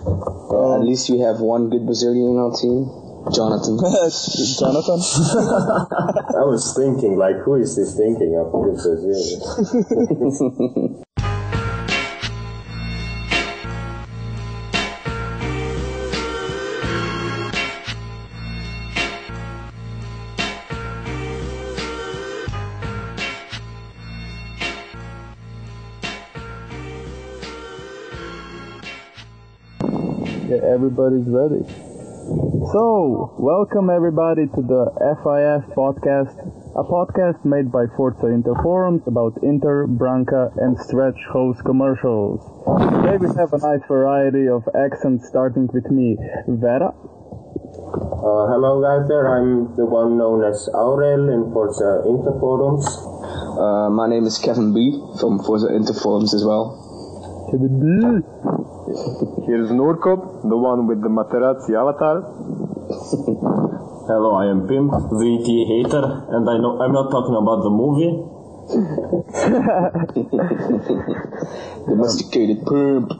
At least we have one good Brazilian on our team, Jonathan. Jonathan? I was thinking, like, who is this thinking of good Brazilian? Yeah, everybody's ready. So, welcome everybody to the FIFcast, a podcast made by Forza Inter forums about Inter, Branca, and Stretch host commercials. Today we have a nice variety of accents, starting with me, Wera. Hello guys there, I'm the one known as Aurel in Forza Inter forums. My name is Kevin B from Forza Inter forums as well. Here's Nurko, the one with the Materazzi avatar. Hello, I am Pimp, VT hater, and I'm not talking about the movie. Domesticated Pimp.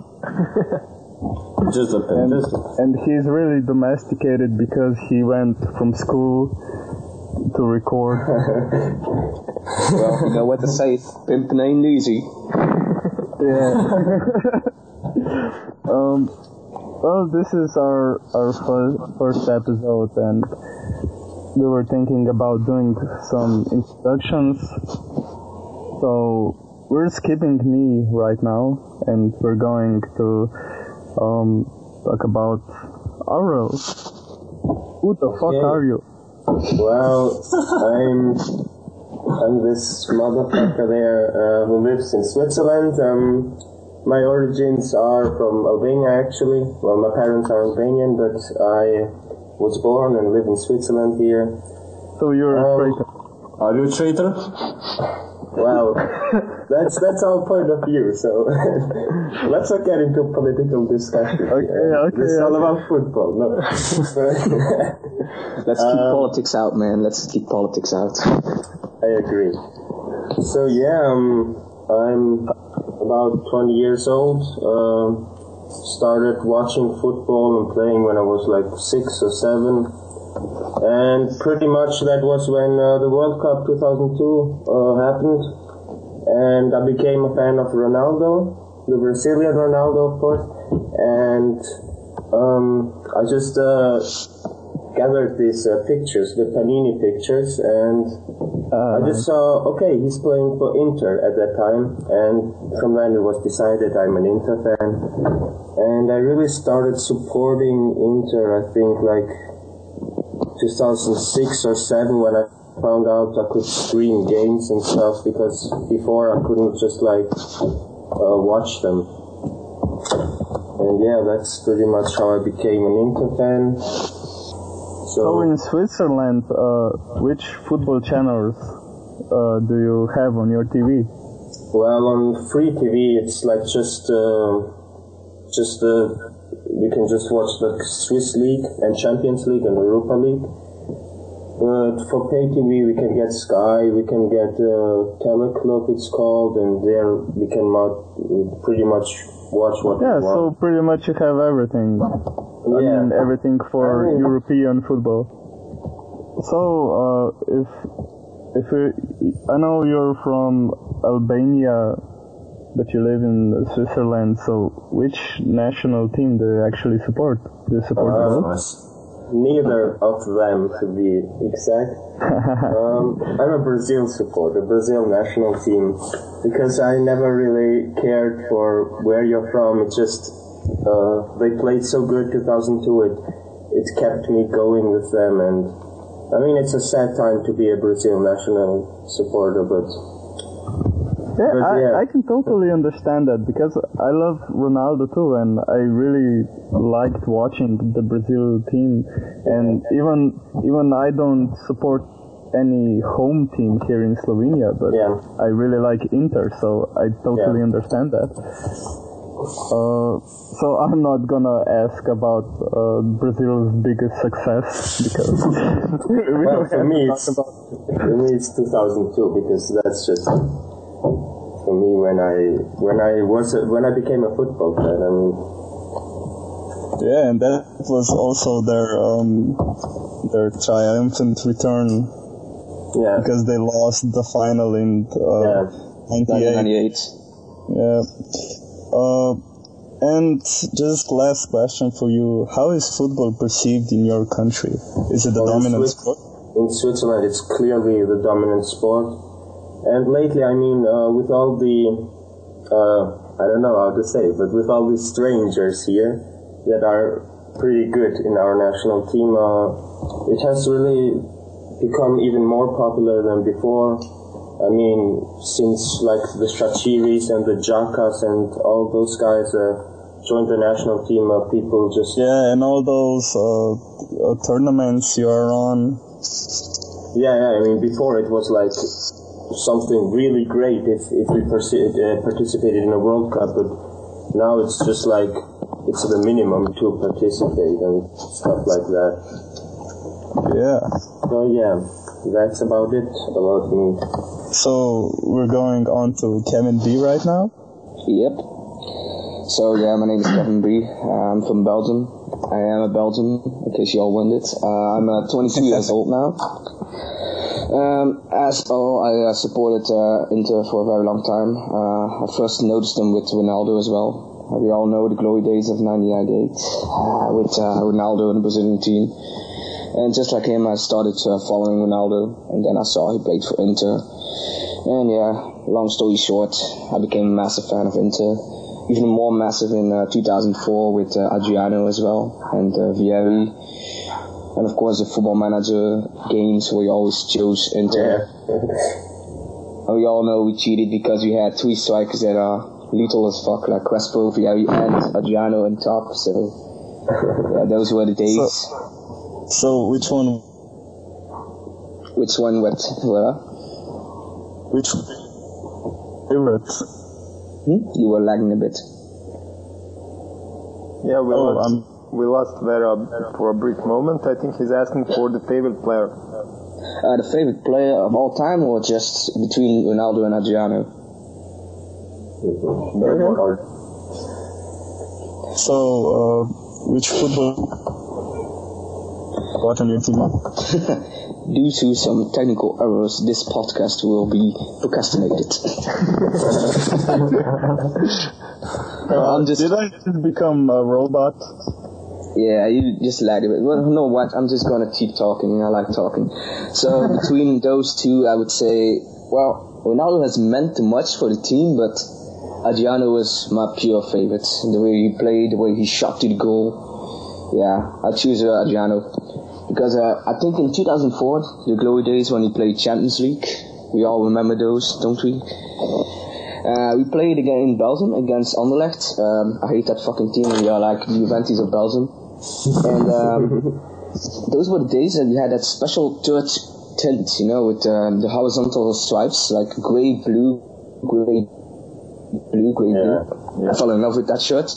Just a pimp. And he's really domesticated because he went from school to record. Well, you know what to say, pimping ain't easy. Yeah. Well, this is our first episode, and we were thinking about doing some introductions. So we're skipping me right now, and we're going to talk about Aurel. Who the fuck are you? Well, I'm this motherfucker there who lives in Switzerland. My origins are from Albania, actually. Well, my parents are Albanian, but I was born and live in Switzerland here. So you're a traitor. Are you a traitor? Well, that's our point of view, so let's not get into political discussion. Okay. It's all about football, no. Let's keep politics out, man. Let's keep politics out. I agree. So yeah, I'm about 20 years old. Started watching football and playing when I was like 6 or 7. And pretty much that was when the World Cup 2002 happened. And I became a fan of Ronaldo, the Brazilian Ronaldo, of course. And I just gathered these pictures, the Panini pictures, and I just saw, okay, he's playing for Inter at that time, and from then it was decided I'm an Inter fan, and I really started supporting Inter, I think, like 2006 or 7, when I found out I could stream games and stuff, because before I couldn't just, like, watch them. And yeah, that's pretty much how I became an Inter fan. So in Switzerland, which football channels do you have on your TV? Well, on free TV, it's like just you can just watch the Swiss League and Champions League and Europa League. But for pay TV, we can get Sky, we can get Teleclub, it's called, and there we can pretty much watch what we want. Yeah, so pretty much you have everything. I mean, everything for European football. So, if I know you're from Albania, but you live in Switzerland, so which national team do you actually support? Do you support both? Neither of them, to be exact. I'm a Brazil supporter, Brazil national team, because I never really cared for where you're from. It just they played so good 2002. It kept me going with them, and I mean it's a sad time to be a Brazil national supporter, but. I can totally understand that, because I love Ronaldo too, and I really liked watching the Brazil team, and even I don't support any home team here in Slovenia, but I really like Inter, so I totally understand that. So I'm not gonna ask about Brazil's biggest success, because well, for me it's 2002, because that's just for me when I became a football fan. I mean, Yeah, and that was also their triumphant return. Yeah. Because they lost the final in 98. Yeah. And just last question for you. How is football perceived in your country? Is it the dominant sport? In Switzerland, it's clearly the dominant sport. And lately, I mean, with all the, I don't know how to say, but with all these strangers here that are pretty good in our national team, it has really become even more popular than before. I mean, since like the Shachiris and the Jakas and all those guys joined the national team, people just... Yeah, and all those tournaments you are on. Yeah, I mean, before it was like something really great if we participated in a World Cup, but now it's just like, it's the minimum to participate and stuff like that. Yeah. So yeah, that's about it about me. So we're going on to Kevin B right now? Yep. So yeah, my name is Kevin B. I'm from Belgium. I am a Belgian, in case you all wondered. I'm 22 years old now. I supported Inter for a very long time. I first noticed them with Ronaldo as well. We all know the glory days of 1998 with Ronaldo and the Brazilian team. And just like him, I started following Ronaldo, and then I saw he played for Inter. And yeah, long story short, I became a massive fan of Inter. Even more massive in 2004 with Adriano as well, and Vieri. And of course the Football Manager games where we always chose Inter. And we all know we cheated because we had three strikers that are lethal as fuck, like Crespo, Vieri, and Adriano on top. So yeah, those were the days. So which one? Which one? What? Which favorite? You were lagging a bit. Yeah, we lost Wera for a brief moment. I think he's asking for the favorite player. The favorite player of all time, or just between Ronaldo and Adriano? So, which football got on your team? Due to some technical errors, this podcast will be procrastinated. Did I just become a robot? Yeah, you just lagged a bit. Well, you know what? I'm just gonna keep talking. I like talking. So between those two, I would say, well, Ronaldo has meant much for the team, but Adriano was my pure favorite. The way he played, the way he shot to the goal. Yeah, I choose Adriano. Because I think in 2004, the glory days when he played Champions League, we all remember those, don't we? We played again in Belgium against Anderlecht. I hate that fucking team. We are like the Juventus of Belgium. And those were the days that we had that special third tint, you know, with the horizontal stripes, like grey, blue. Yeah. I fell in love with that shirt.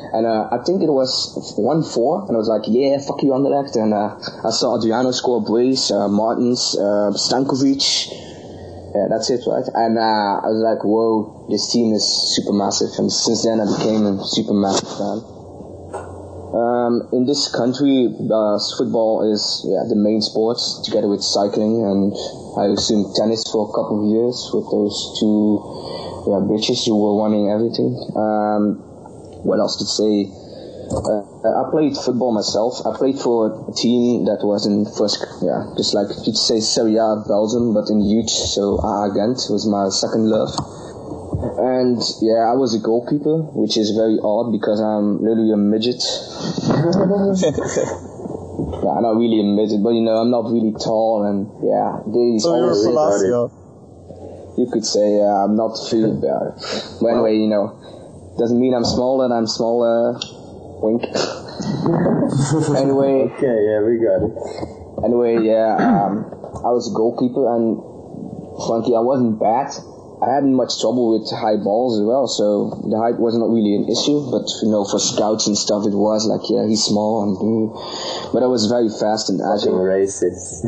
And I think it was 1-4, and I was like, yeah, fuck you, Anderlecht. And I saw Adriano score a brace, Martins, Stankovic. Yeah, that's it, right? And I was like, whoa, this team is super massive. And since then I became a super massive fan. In this country, football is the main sport, together with cycling, and I assume tennis for a couple of years with those two bitches who were winning everything. What else to say? I played football myself. I played for a team that was in first, just like you'd say Serie A of Belgium, but in youth. So Gent was my second love. And I was a goalkeeper, which is very odd because I'm literally a midget. I'm not really a midget, but I'm not really tall, and these. So you're Palacio. You could say I'm not really bad. But anyway, doesn't mean I'm smaller and I'm smaller. Wink. Anyway. Okay, we got it. Anyway, I was a goalkeeper, and frankly, I wasn't bad. I hadn't much trouble with high balls as well, so the height wasn't really an issue. But for scouts and stuff, it was like, he's small and but I was very fast and agile. Racist.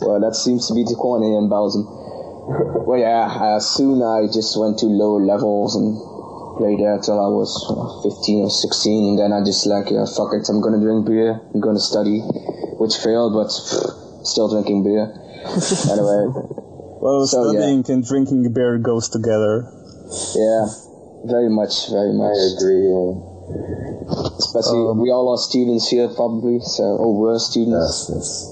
Well, that seems to be the corner in Belgium. Well, soon I just went to lower levels and played there till I was 15 or 16, and then I just like, yeah, fuck it, I'm gonna drink beer, I'm gonna study, which failed, but still drinking beer. Anyway. Well, studying and drinking beer goes together. Yeah, very much. I agree. Especially, we all are students here, probably, we're students. Yes.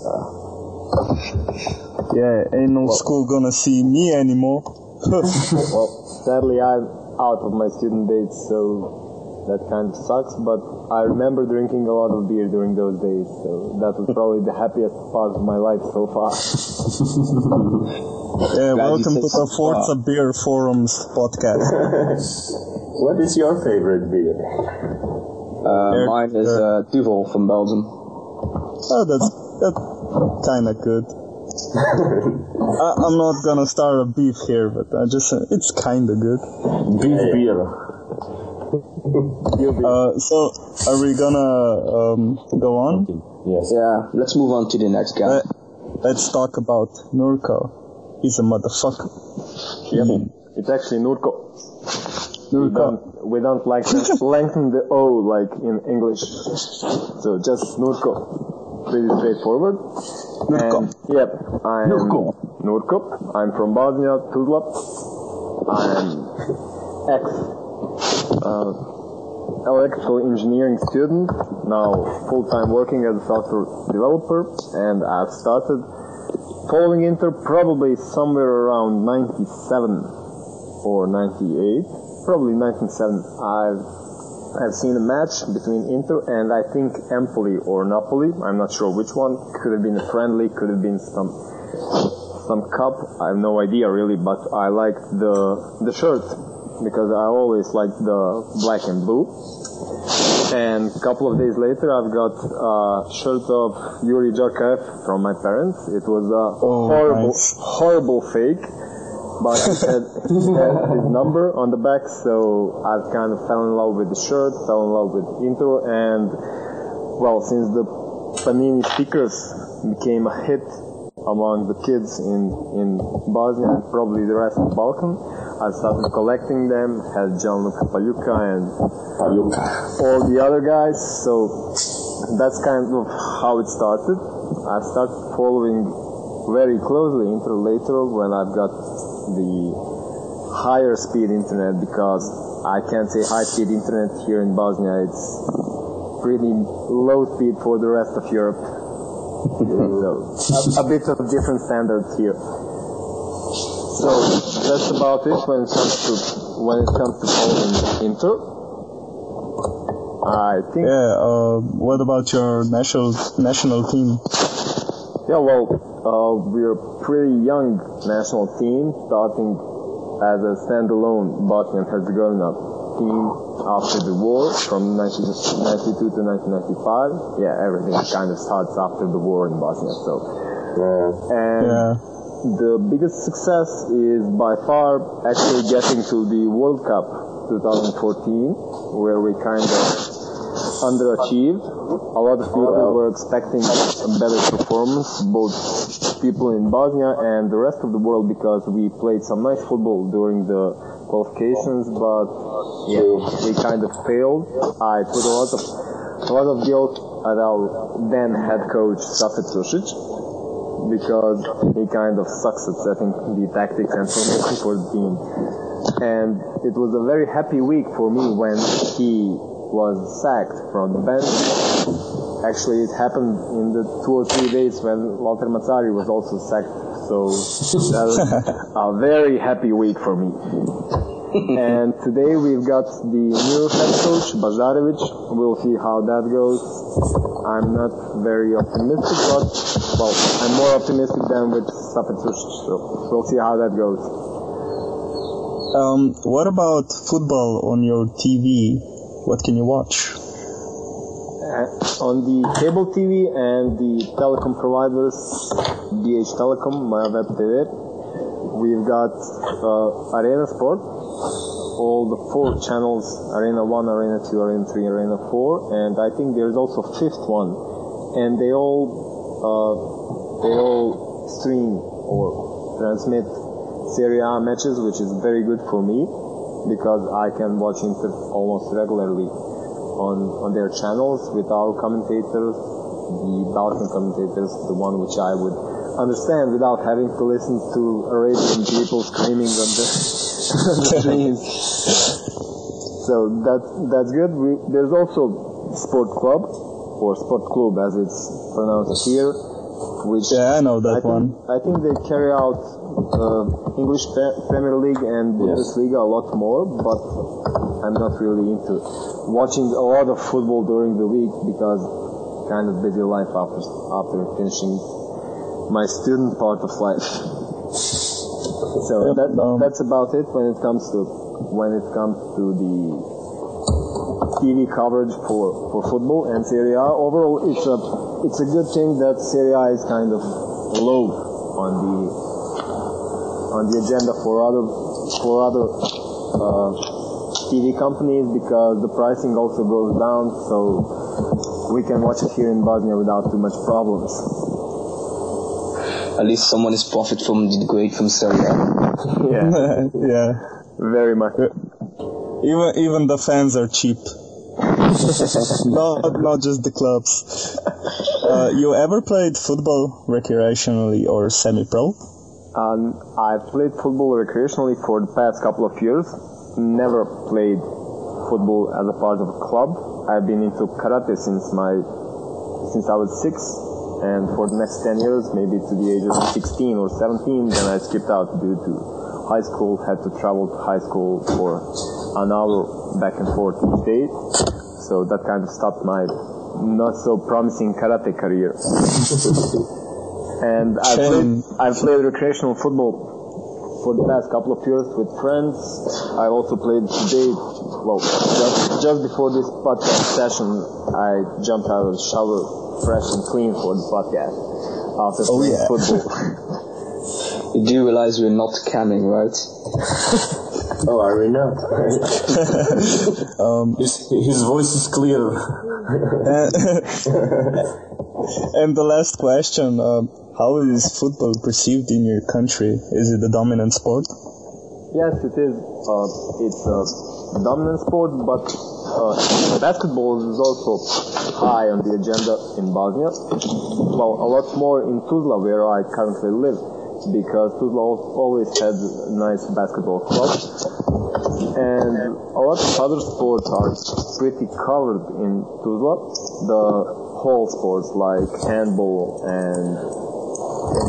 Yeah, ain't no school gonna see me anymore. Well, sadly, I'm out of my student days, so that kind of sucks, but I remember drinking a lot of beer during those days, so that was probably the happiest part of my life so far. Yeah, welcome to the Forza Beer Forums podcast. What is your favorite beer? Mine is Duvel from Belgium. Oh, that's kind of good. I'm not gonna start a beef here, but it's kind of good. Beef beer. So, are we gonna go on? Yes. Yeah, let's move on to the next guy. Let's talk about Nurko. He's a motherfucker. Yep. It's actually Nurko. We don't like to lengthen the O like in English. So just Nurko. Pretty straightforward. Nurko. And, yep, I'm Nurko. I'm from Bosnia, Tuzla. I'm electrical engineering student, now full-time working as a software developer, and I've started following Inter probably somewhere around 97 or 98, probably 97. I've seen a match between Inter and I think Empoli or Napoli, I'm not sure which one, could have been a friendly, could have been some cup, I have no idea really, but I liked the shirt, because I always liked the black and blue. And a couple of days later, I've got a shirt of Yuri Djorkaeff from my parents. It was a horrible fake, but it had his number on the back, so I've kind of fell in love with the shirt, fell in love with Inter, and, well, since the Panini stickers became a hit among the kids in Bosnia and probably the rest of the Balkan, I started collecting them, had Gianluca Pagliuca and all the other guys, so that's kind of how it started. I started following very closely Inter later when I've got the higher speed internet, because I can't say high speed internet here in Bosnia, it's pretty low speed for the rest of Europe. So, a bit of different standards here. So that's about it when it comes to following Inter. I think. Yeah. What about your national team? Yeah. Well, we're a pretty young national team, starting as a standalone Bosnia and Herzegovina team after the war from 1992 to 1995. Yeah, everything kind of starts after the war in Bosnia. So, the biggest success is by far actually getting to the World Cup 2014, where we kind of underachieved. A lot of people were expecting a better performance, both people in Bosnia and the rest of the world, because we played some nice football during the qualifications, but we kind of failed. I put a lot of guilt at our then head coach Safet Sušić, because he kind of sucks at setting the tactics and formation for the team. And it was a very happy week for me when he was sacked from the bench. Actually, it happened in the 2 or 3 days when Walter Mazzari was also sacked, so that was a very happy week for me. And today we've got the new head coach, Bazarevic. We'll see how that goes. I'm not very optimistic, but, well, I'm more optimistic than with Safet Sušić, so we'll see how that goes. What about football on your TV? What can you watch? On the cable TV and the telecom providers, BH Telecom, Moja Web TV, we've got Arena Sport, all the 4 channels, Arena 1, Arena 2, Arena 3, Arena 4, and I think there's also a 5th one, and they all stream or transmit Serie A matches, which is very good for me, because I can watch Inter almost regularly on their channels with our commentators, the Balkan commentators, the one which I would understand without having to listen to Arabian people screaming on the streams. So that's good. There's also Sport Club, or Sport Club as it's pronounced here, which I know that one. I think they carry out English Premier League and Bundesliga a lot more, but I'm not really into watching a lot of football during the week because kind of busy life after finishing my student part of life. So that's about it when it comes to the TV coverage for football and Serie A. Overall, it's a good thing that Serie A is kind of low on the agenda for other TV companies because the pricing also goes down, so we can watch it here in Bosnia without too much problems. At least someone is profit from the grade from Serie A. Yeah, very much. Even the fans are cheap. not just the clubs. You ever played football recreationally or semi-pro? I played football recreationally for the past couple of years. Never played football as a part of a club. I've been into karate since I was 6, and for the next 10 years, maybe to the age of 16 or 17, then I skipped out due to high school, had to travel to high school for an hour back and forth each day, so that kind of stopped my not so promising karate career. And I've played recreational football for the past couple of years with friends. I also played today, just before this podcast session, I jumped out of the shower fresh and clean for the podcast after playing football. You do realize we're not camming, right? Oh, are we not? His voice is clear. And the last question, how is football perceived in your country? Is it the dominant sport? Yes, it is. It's a dominant sport, but basketball is also high on the agenda in Bosnia. Well, a lot more in Tuzla, where I currently live, because Tuzla always had a nice basketball club. And a lot of other sports are pretty covered in Tuzla. The whole sports like handball and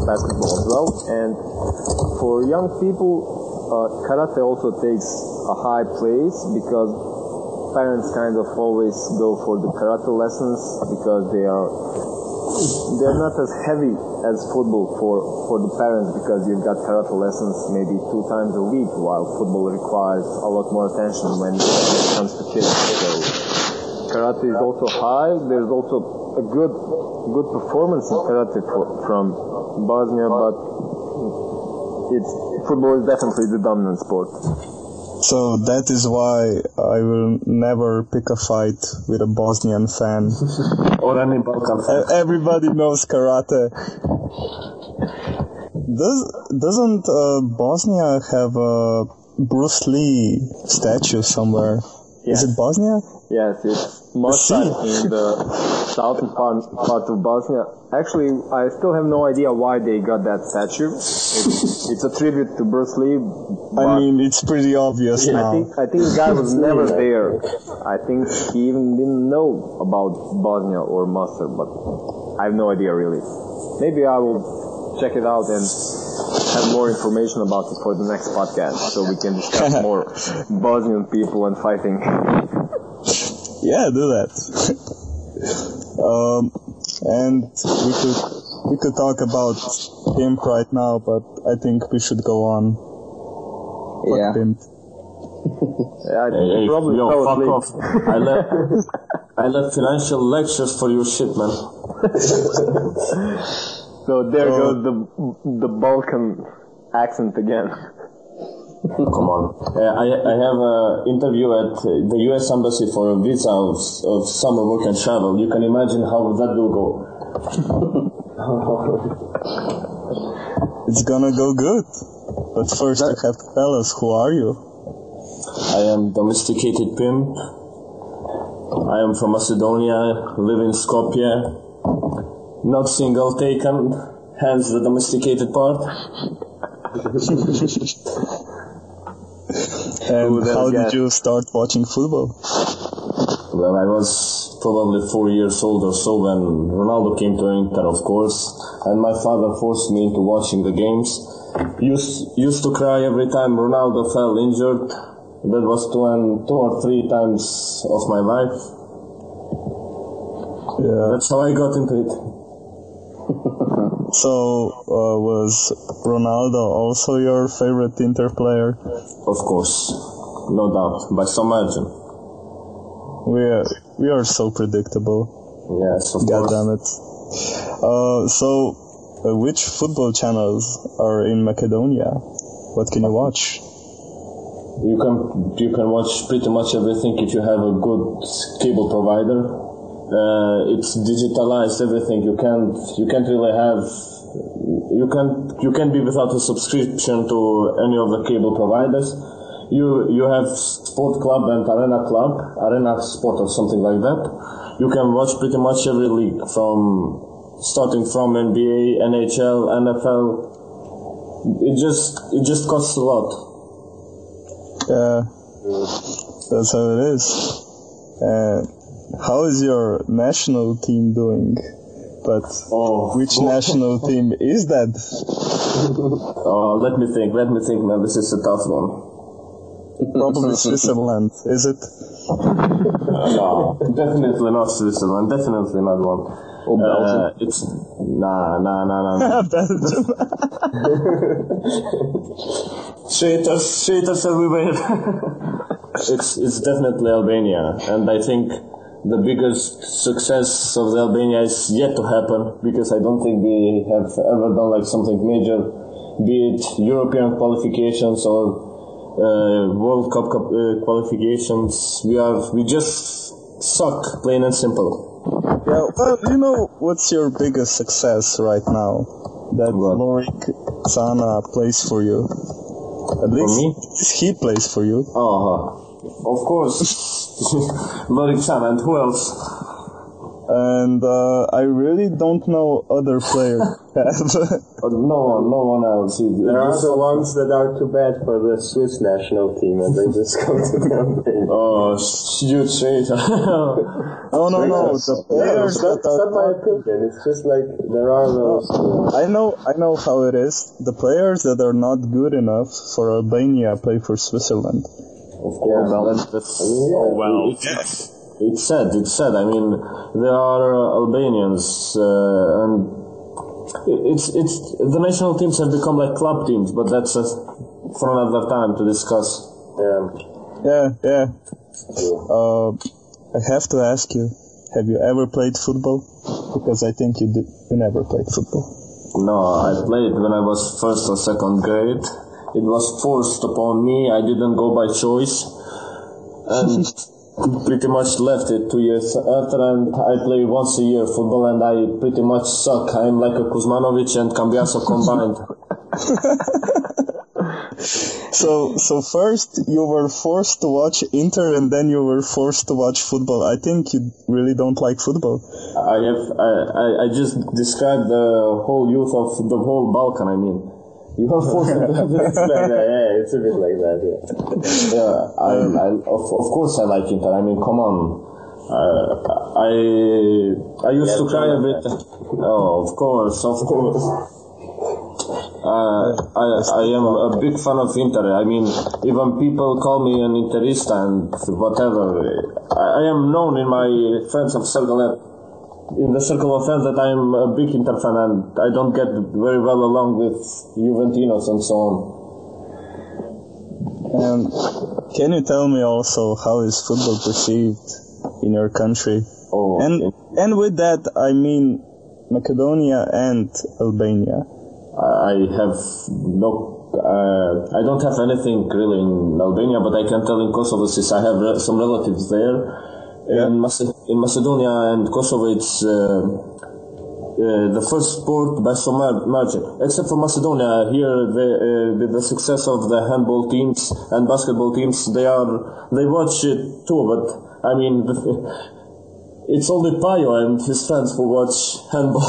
basketball as well. And for young people, karate also takes a high place because parents kind of always go for the karate lessons because they're not as heavy as football for the parents, because you've got karate lessons maybe 2 times a week, while football requires a lot more attention when it comes to kids. So karate is also high. There's also a good performance in karate from Bosnia, but football is definitely the dominant sport. So that is why I will never pick a fight with a Bosnian fan. Or any Balkan fan. Everybody knows karate. Doesn't Bosnia have a Bruce Lee statue somewhere? Yes. Is it Bosnia? Yes, it's Mostar in the southern part of Bosnia. Actually, I still have no idea why they got that statue. It's a tribute to Bruce Lee. I mean, it's pretty obvious now. I think the guy was never there. I think he even didn't know about Bosnia or Mostar, but I have no idea really. Maybe I will check it out and have more information about it for the next podcast, so we can discuss more Bosnian people and fighting. Yeah, do that. And we could talk about Pimp right now, but I think we should go on. Yeah. Pimp. I probably fuck off. I left financial lectures for your shit, man. So there goes the Balkan accent again. Come on. I have an interview at the US Embassy for a visa of summer work and travel. You can imagine how that will go. It's gonna go good. But first you have to tell us, who are you? I am Domesticated Pimp. I am from Macedonia, live in Skopje. Not single taken, hence the domesticated part. And how did you start watching football? Well, I was probably 4 years old or so when Ronaldo came to Inter, of course, and my father forced me into watching the games. Used to cry every time Ronaldo fell injured. That was two or three times of my life. Yeah. That's how I got into it. So, was Ronaldo also your favorite Inter player? Of course, no doubt, by some margin. We are so predictable. Yes, of God course. damn it. Which football channels are in Macedonia? What can you watch? You can watch pretty much everything if you have a good cable provider. It's digitalized everything. You can't really have. You can't be without a subscription to any of the cable providers. You have Sport Club and Arena Sport or something like that. You can watch pretty much every league starting from NBA, NHL, NFL. It just costs a lot. Yeah, that's how it is. How is your national team doing? But which national team is that? Let me think, man. This is a tough one. Probably Switzerland, is it? No, definitely not Switzerland. Definitely not one. It's nah. Belgium. Traitors everywhere. It's definitely Albania, and I think the biggest success of the Albania is yet to happen, because I don't think we have ever done like something major, be it European qualifications or World Cup qualifications. We just suck, plain and simple. Yeah, well, you know what's your biggest success right now? That Lorik Sana plays for you. At least he plays for you. Of course. Lorik Sana, and who else? And I really don't know other players. No one else. There are the ones that are too bad for the Swiss national team, and they just come to them. Oh, you traitor. No. The players that's not my opinion. It's just like there are those. I know how it is. The players that are not good enough for Albania play for Switzerland. Of course. It's sad. I mean, there are Albanians, and it's the national teams have become like club teams, but that's for another time to discuss. Yeah. I have to ask you, have you ever played football? Because I think you never played football. No, I played when I was first or second grade. It was forced upon me. I didn't go by choice, and pretty much left it 2 years after, and I play once a year football, and I pretty much suck. I'm like a Kuzmanovic and Cambiaso combined. So first you were forced to watch Inter, and then you were forced to watch football. I think you really don't like football. I just described the whole youth of the whole Balkan. I mean, you are forced to yeah, it's a bit like that. Of course I like Inter. I mean, come on. I used to cry a bit. Oh, of course. I am a big fan of Inter. I mean, even people call me an Interista and whatever. I am known in my friends of circle in the circle of friends that I am a big Inter fan, and I don't get very well along with Juventinos and so on. And can you tell me also how is football perceived in your country? And with that I mean Macedonia and Albania. I don't have anything really in Albania, but I can tell in Kosovo, since I have some relatives there. Yeah. In Macedonia and Kosovo, the first sport by some margin. Except for Macedonia, here with the success of the handball teams and basketball teams, they watch it too. But I mean, it's only Payo and his fans who watch handball.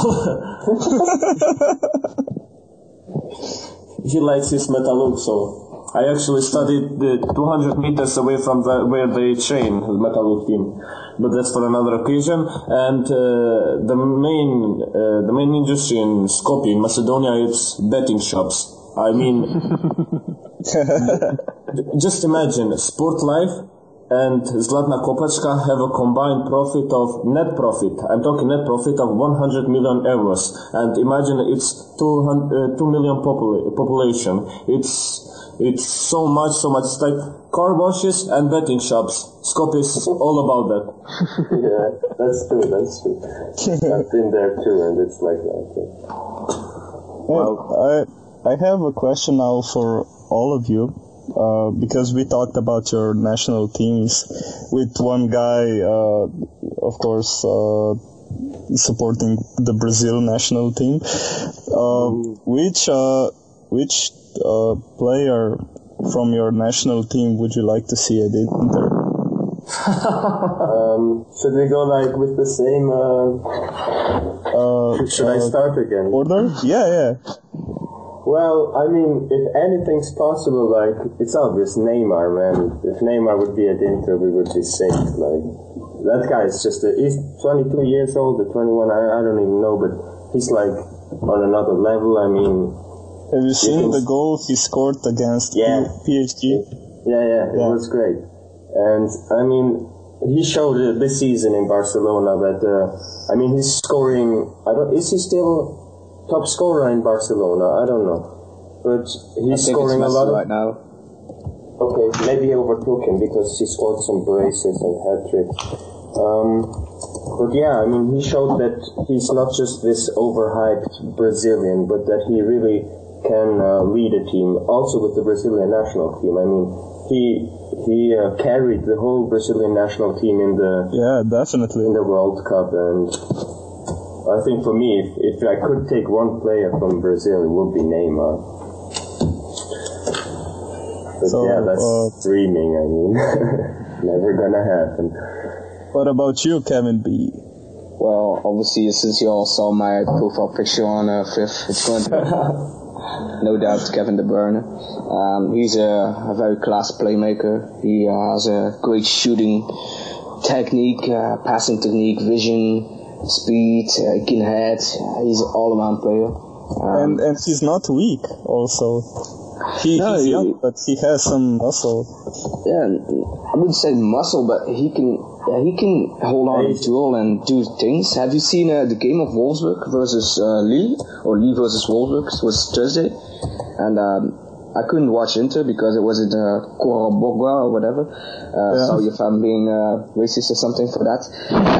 He likes his metal look, so. I actually studied 200 meters away from where they train, the Metalurg team, but that's for another occasion. And the main industry in Skopje, in Macedonia, it's betting shops. I mean, just imagine, Sport Life and Zlatna Kopačka have a combined net profit. I'm talking net profit of 100 million euros. And imagine it's 2 million population. It's so much. It's like car washes and betting shops. Skopje is all about that. Yeah, that's true. I've been there too, and it's like that. Well, I have a question now for all of you, because we talked about your national teams with one guy, of course, supporting the Brazil national team. Which player from your national team would you like to see at Inter? Should we go like with the same? Should I start again? Order? Yeah. Well, I mean, if anything's possible, like it's obvious, Neymar, man. If Neymar would be at Inter, we would be safe. Like that guy is he's 22 years old, or 21. I don't even know, but he's like on another level. I mean. Have you seen the goal he scored against PSG? Yeah, it was great. And, I mean, he showed this season in Barcelona that, I mean, he's scoring, is he still top scorer in Barcelona? I don't know. But he's scoring a lot right now. Okay, maybe he overtook him because he scored some braces and hat-tricks. But yeah, I mean, he showed that he's not just this overhyped Brazilian, but that he really can lead a team, also with the Brazilian national team. I mean, he carried the whole Brazilian national team in the World Cup, and I think for me, if I could take one player from Brazil, it would be Neymar. But so, yeah, that's dreaming. I mean, never gonna happen. What about you, Kevin B? Well, obviously, since you all saw my profile picture on FIF, it's going to be no doubt Kevin De Bruyne. He's a very class playmaker. He has a great shooting technique, passing technique, vision, speed, he can head. He's an all-around player. And he's not weak also. He's young, but he has some muscle. Yeah, I wouldn't say muscle, but he can hold on to duel and do things. Have you seen the game of Wolfsburg versus Lille, or Lille versus Wolfsburg? It was Thursday, and I couldn't watch Inter because it was in Corabogua or whatever. Sorry if I'm being racist or something for that.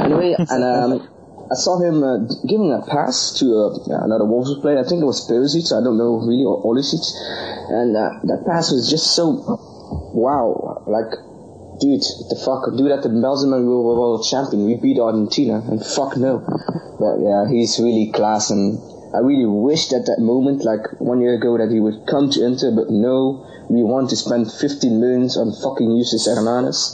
Anyway, and I saw him giving a pass to another Wolfsburg player. I think it was Perisic, I don't know really, or Olisic. And that pass was just so wow. Like, dude, the fuck? Do that to Belgium and we were world champion. We beat Argentina, and fuck no. But yeah, he's really class, and I really wished at that moment, like 1 year ago, that he would come to Inter, but no, we want to spend 15 million on fucking Usus Hernanes.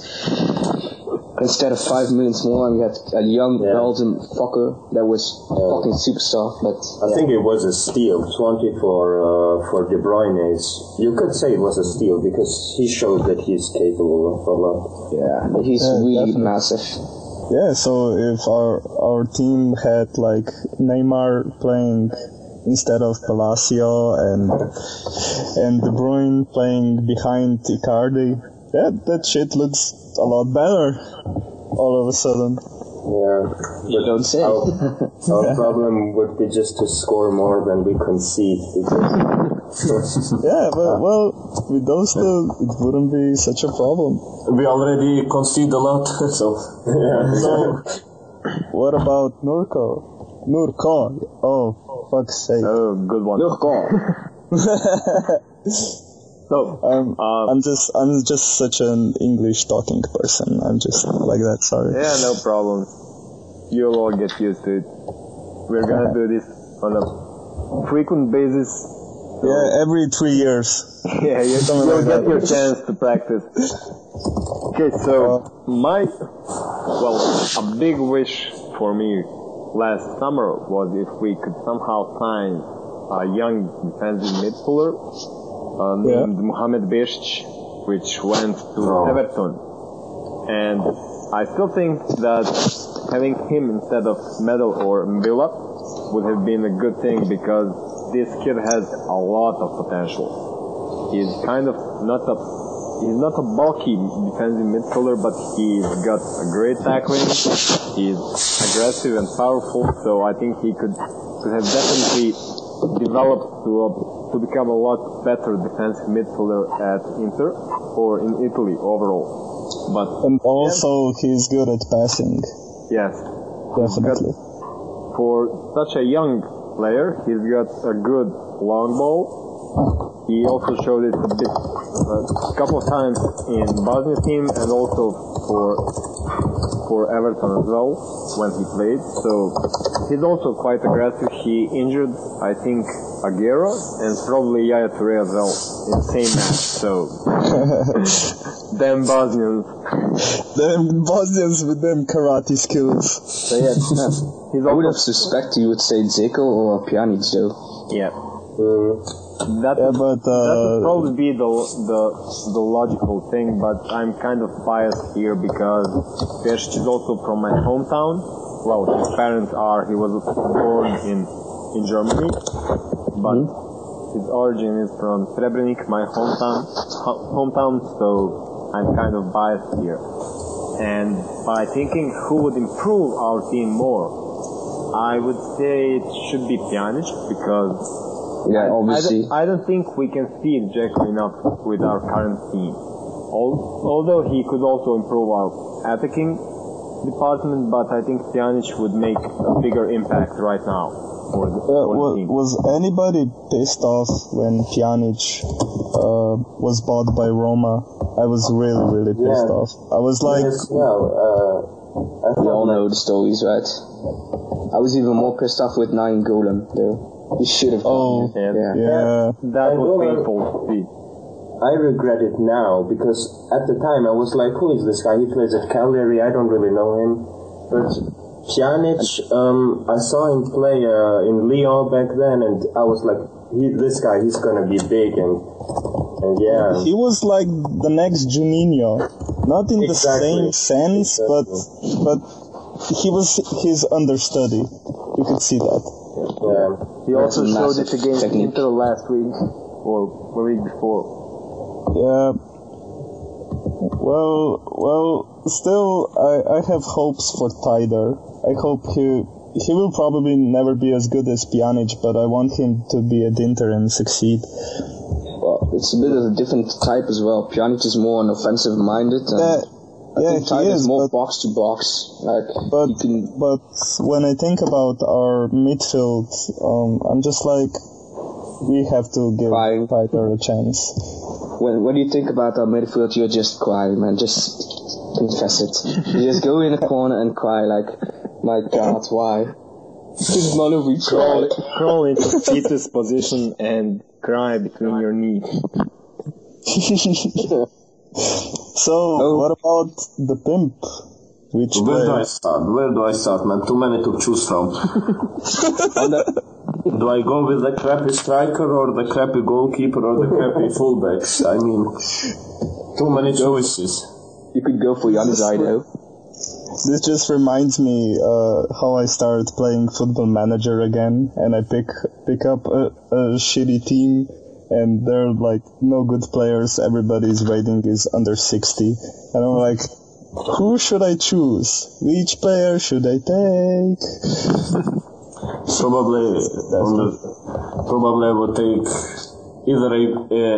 Instead of 5 million more, and we had a young Belgian fucker that was fucking superstar. But I think it was a steal. 20 for De Bruyne you could say it was a steal because he showed that he's capable of a lot. Yeah, but he's really definitely massive. Yeah, so if our team had like Neymar playing instead of Palacio and De Bruyne playing behind Icardi, that shit looks a lot better all of a sudden. Yeah, you don't say. Our problem would be just to score more than we concede. Yeah, but well, with those two, it wouldn't be such a problem. We already concede a lot, so. So, what about Nurko? Oh, fuck's sake. Oh, good one. Nurko. So, I'm just such an English talking person. I'm just like that. Sorry. Yeah, no problem. You'll all get used to it. we're gonna do this on a frequent basis. Yeah, every 3 years. Yeah, you'll get your chance to practice. Okay, so a big wish for me last summer was if we could somehow sign a young defensive midfielder named Mohamed Bešić, which went to Everton. And I still think that having him instead of Medel or Mbila would have been a good thing because this kid has a lot of potential. He's kind of not a bulky defensive midfielder, but he's got a great tackling. He's aggressive and powerful, so I think he could have definitely developed to become a lot better defensive midfielder at Inter or in Italy overall. And also he's good at passing. Yes, Definitely. For such a young player, he's got a good long ball. He also showed it a couple of times in Bosnia team and also for Everton as well when he played. So he's also quite aggressive. He injured, I think, Aguero and probably Yaya Toure as well in the same match. So them Bosnians. Them Bosnians with them karate skills. So yeah, I would have suspected you would say Dzeko or Pjanic though. Yeah. That would probably be the logical thing, but I'm kind of biased here because Bešić is also from my hometown. Well, his parents he was born in Germany, but his origin is from Srebrenik, my hometown, so I'm kind of biased here. And by thinking who would improve our team more, I would say it should be Pjanic because obviously. I don't think we can feed Dzeko enough with our current team. Although he could also improve our attacking department, but I think Pjanic would make a bigger impact right now for the team. Was anybody pissed off when Pjanic was bought by Roma? I was really pissed off. I was like... we all know the stories, right? I was even more pissed off with Nainggolan, though. He should have gone. That was painful to see. I regret it now because at the time I was like, who is this guy? He plays at Cagliari, I don't really know him. But Pjanic, I saw him play in Lyon back then, and I was like, this guy, he's gonna be big, and yeah. He was like the next Juninho, not in the same sense, but he's understudy. You could see that. Yeah. He also showed it against Inter last week or the week before. Yeah. Well, still, I have hopes for Tidar. I hope he will probably never be as good as Pjanic, but I want him to be at Inter and succeed. Well, it's a bit of a different type as well. Pjanic is more an offensive minded. I think Tidar is more box to box. But when I think about our midfield, I'm just like, we have to give Tidar a chance. When you think about our midfield, you're just crying, man. Just confess it. You just go in a corner and cry like, my God, why? None of we crawl into Peter's position and cry between your knees. So, what about the Pimp? Where do I start, man? Too many to choose from. Do I go with the crappy striker or the crappy goalkeeper or the crappy fullbacks? I mean, too many choices. You could go for Januzaj though. This just reminds me how I started playing Football Manager again, and I pick up a shitty team, and there are like no good players. Everybody's rating is under 60, and I'm like, who should I choose? Which player should I take? Probably I would take either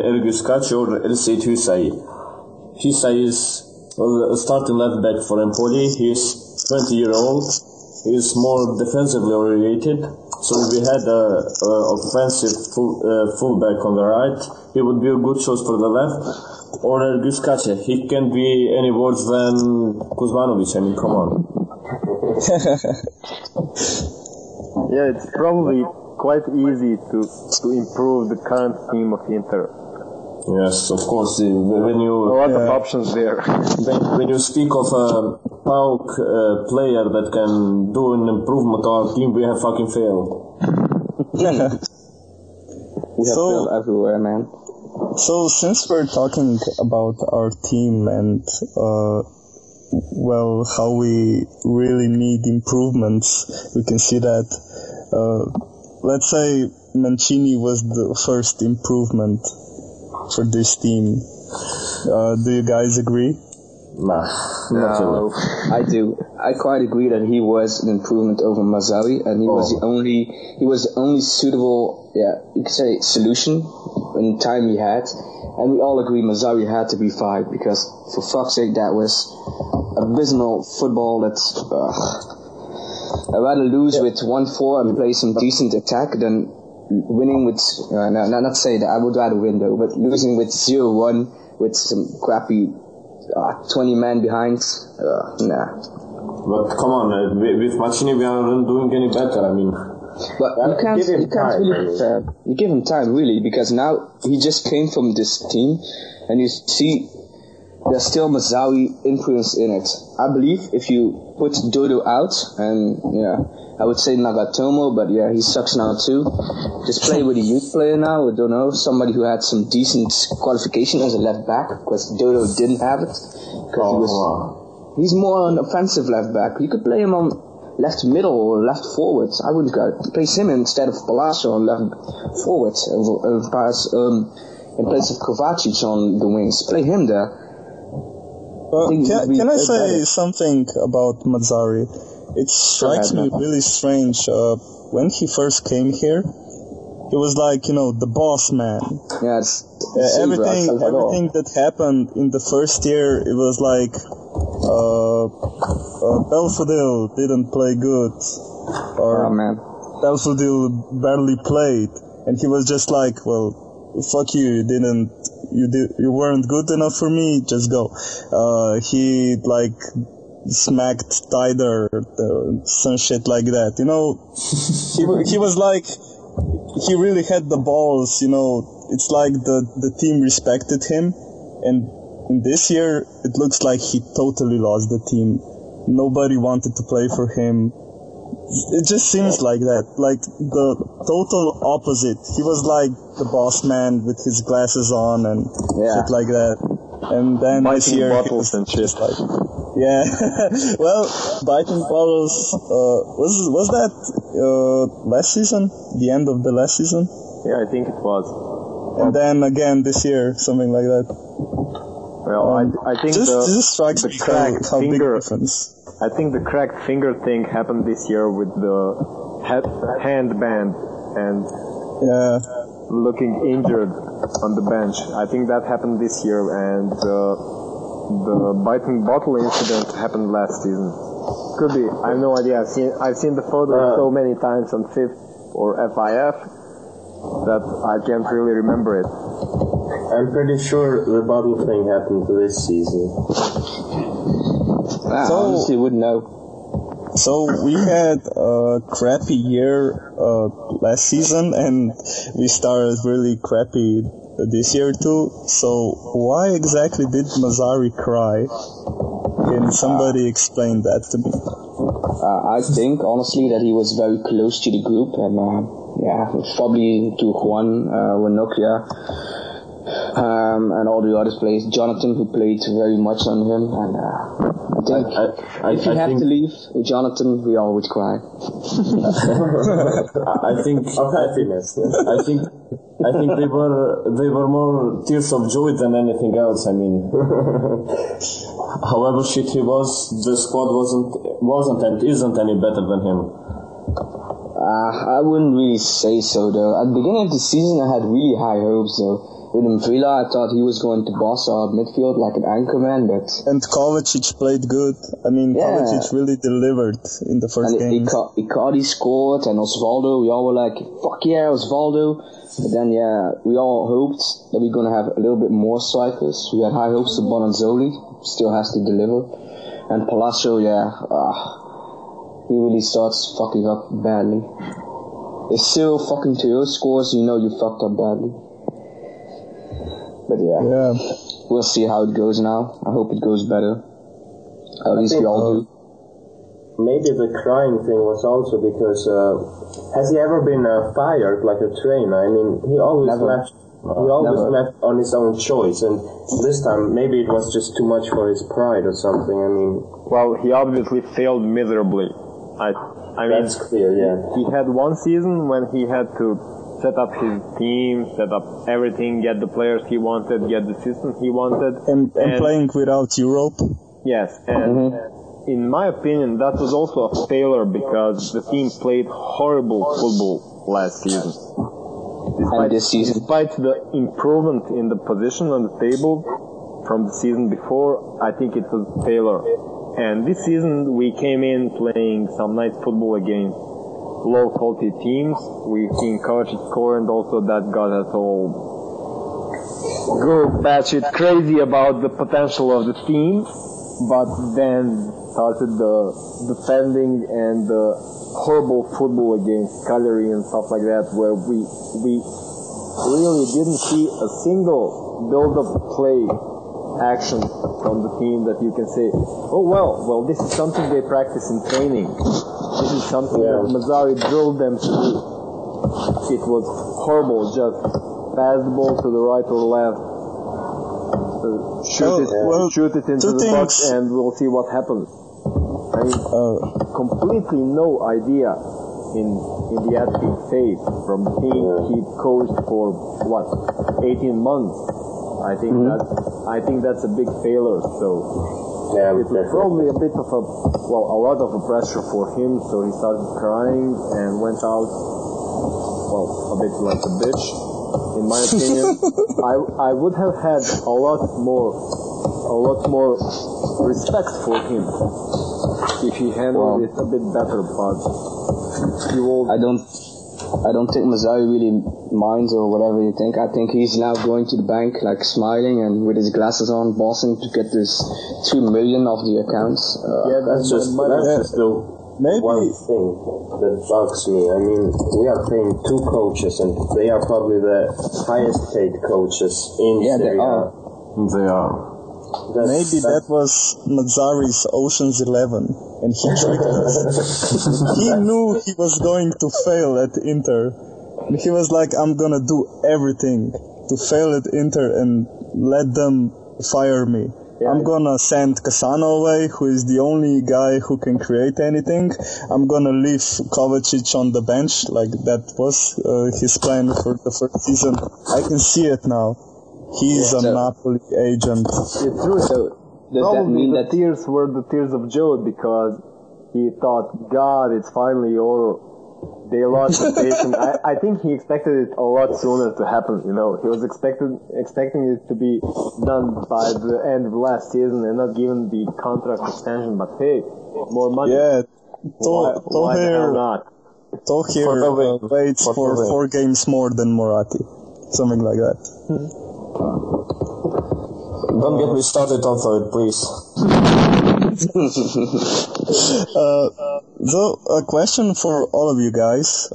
Ergüs Kaç or Elseit Hüseyi. Hüseyi is a starting left back for Empoli. He's 20-year-old. He's more defensively oriented. So if we had a offensive fullback on the right, he would be a good choice for the left. Or Ergüs Kaç. He can't be any worse than Kuzmanovic. I mean, come on. Yeah, it's probably quite easy to improve the current team of Inter. Yes, of course. When you A lot of options there. when you speak of a PAOK player that can do an improvement to our team, we have fucking failed. We have failed everywhere, man. So since we're talking about our team and how we really need improvements, we can see that let's say Mancini was the first improvement for this team. Do you guys agree? Nah, not really. I do. I quite agree that he was an improvement over Mazzari, and he was the only suitable, you could say, solution in the time he had. And we all agree Mazzari had to be fired, because for fuck's sake, that was abysmal football. That's I'd rather lose with 1-4 and play some decent attack than winning with not say that I would rather win though, but losing with 0-1 with some crappy 20 men behind. Nah. But come on, with Mancini we aren't doing any better. I mean, but you can't really you give him time really, because now he just came from this team, and you see there's still Mazzari influence in it. I believe if you put Dodo out, and I would say Nagatomo, but yeah, he sucks now too. Just play with a youth player now, I don't know, somebody who had some decent qualification as a left back, because Dodo didn't have it. He's more an offensive left back. You could play him on left middle or left forward. I wouldn't place him instead of Palacio on left forward, in place of Kovacic on the wings. Play him there. Can I say something about Mazzari? It strikes me really strange. When he first came here, he was like, the boss man. Yes. Everything that happened in the first year, it was like, Belfodil didn't play good, or Belfodil barely played, and he was just like, well, fuck you, you weren't good enough for me, just go. He smacked Tider, some shit like that, he was like, he really had the balls, it's like the team respected him, and in this year, it looks like he totally lost the team. Nobody wanted to play for him. It just seems like that. Like the total opposite. He was like the boss man with his glasses on and shit like that. And then this year, bottles and shit. Well, biting bottles. Was that last season? The end of the last season? Yeah, I think it was. And then again this year, something like that. Well, I think this strikes me how big difference. I think the cracked finger thing happened this year with the handband and looking injured on the bench. I think that happened this year, and the biting bottle incident happened last season. Could be. I have no idea. I've seen the photo so many times on FIF or FIF that I can't really remember it. I'm pretty sure the bottle thing happened this season. I honestly wouldn't know. So we had a crappy year last season, and we started really crappy this year too. So why exactly did Mazzari cry? Can somebody explain that to me? I think honestly that he was very close to the group, and probably to Juan, Winokia, and all the other players. Jonathan, who played very much on him, and I think if you have to leave with Jonathan, we all would cry. I think they were more tears of joy than anything else. I mean, however shit he was, the squad wasn't and isn't any better than him. I wouldn't really say so though. At the beginning of the season, I had really high hopes though. With Mvrila, I thought he was going to boss our midfield like an anchorman, but... And Kovacic played good. I mean, Kovacic really delivered in the first game. Icardi scored, and Osvaldo, we all were like, fuck yeah, Osvaldo. But then, we all hoped that we were going to have a little bit more strikers. We had high hopes of Bonanzoli, still has to deliver. And Palacio, he really starts fucking up badly. If Cyril fucking Thohir scores, you know you fucked up badly. But yeah, we'll see how it goes now. I hope it goes better. At least we all do. Maybe the crying thing was also because has he ever been fired like a trainer? I mean, he always left. He always left on his own choice, and this time maybe it was just too much for his pride or something. I mean, well, he obviously failed miserably. I mean, that's clear. Yeah, he had one season when he had to set up his team, set up everything, get the players he wanted, get the system he wanted, and playing without Europe. Yes, and in my opinion, that was also a failure because the team played horrible football last season. Despite the improvement in the position on the table from the season before, I think it was a failure. And this season we came in playing some nice football against low quality teams. We've seen coaches score, and also that got us all go batshit crazy about the potential of the team. But then started the defending and the horrible football against Cagliari and stuff like that, where we really didn't see a single build-up play action from the team that you can say, oh well, this is something they practice in training. This is something that Mazzari drilled them to do. It was horrible, just pass the ball to the right or left, shoot it into the box, and we'll see what happens. I mean, completely no idea in the attacking phase from the team he coached for 18 months. I think that's a big failure. So it was probably a bit of a lot of a pressure for him. So he started crying and went out, a bit like a bitch. In my opinion, I would have had a lot more respect for him if he handled it a bit better, but I don't think Mazzari really minds or whatever you think. I think he's now going to the bank, like smiling and with his glasses on, bossing to get this 2 million off the accounts. That's just the one thing that bugs me. I mean, we are paying 2 coaches, and they are probably the highest paid coaches in Serie A. They are. Maybe that was Mazzari's Ocean's 11, and he tricked us. He knew he was going to fail at Inter. He was like, I'm gonna do everything to fail at Inter and let them fire me. Yeah. I'm gonna send Cassano away, who is the only guy who can create anything. I'm gonna leave Kovacic on the bench, like that was his plan for the first season. I can see it now. He's a Napoli agent. It's true. So probably the tears were the tears of joy because he thought, God, it's finally over. They lost the patient. I think he expected it a lot sooner to happen. You know, he was expecting it to be done by the end of last season and not given the contract extension. But hey, more money. Yeah, why the hell not? Thohir waits for 4 games more than Moratti, something like that. Don't get me started on it, please. So, a question for all of you guys.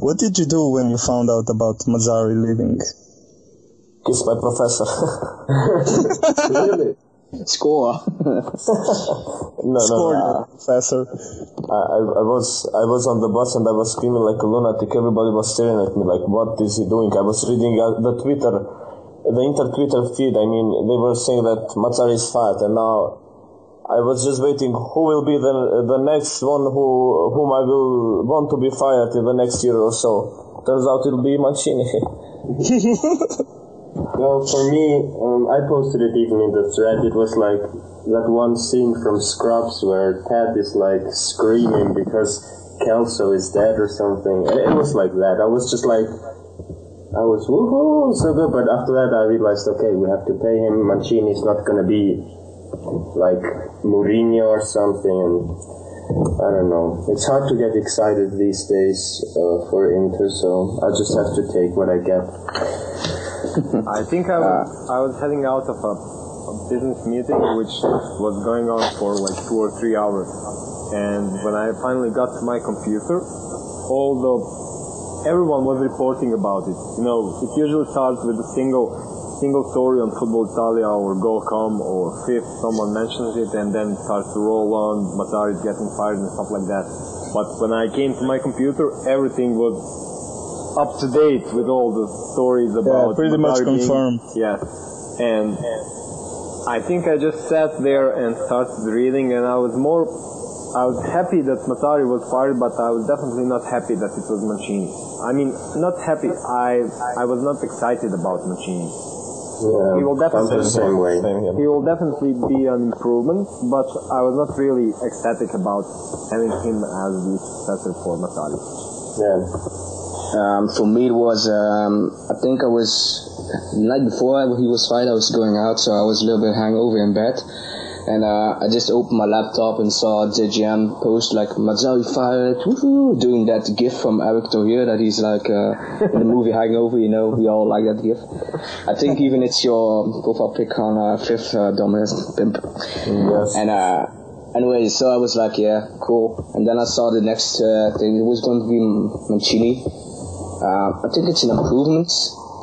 What did you do when you found out about Mazzari leaving? Kiss my professor. Really? Score. No, professor. I was on the bus and I was screaming like a lunatic. Everybody was staring at me like, what is he doing? I was reading the Inter Twitter feed. I mean, they were saying that Mazzari is fired, and now I was just waiting who will be the next one whom I will want to be fired in the next year or so. Turns out it'll be Mancini. Well, for me, I posted it even in the thread. It was like that one scene from Scrubs where Ted is like screaming because Kelso is dead or something. And it was like that. I was just like, I was woohoo, so good. But after that, I realized, okay, we have to pay him. Mancini's not gonna be like Mourinho or something. And I don't know. It's hard to get excited these days for Inter, so I just have to take what I get. I think I was heading out of a business meeting which was going on for like 2 or 3 hours, And when I finally got to my computer, everyone was reporting about it. You know, it usually starts with a single story on Football Italia or Go.com or FIF, someone mentions it, and then it starts to roll on, Mazzari's getting fired and stuff like that. But when I came to my computer, everything was up to date with all the stories about pretty much Mazzari confirmed. Yes. And I think I just sat there and started reading, and I was happy that Mazzari was fired, but I was definitely not happy that it was Mancini. I mean, not happy, I was not excited about Mancini. Yeah, he will definitely the same way. He will definitely be an improvement, but I was not really ecstatic about having him as the successor for Mazzari. Yeah. For me, it was, I think I was, the night before he was fired, I was going out, so I was a little bit hangover in bed. And I just opened my laptop and saw JGM post like Mazzari fired, woohoo, doing that gif from Eric Thohir that he's like in the movie Hangover, you know, we all like that gif. I think even it's your profile pic on Fifth Domestic Pimp. Yes. And anyway, so I was like, yeah, cool. And then I saw the next thing, it was going to be Mancini. I think it's an improvement.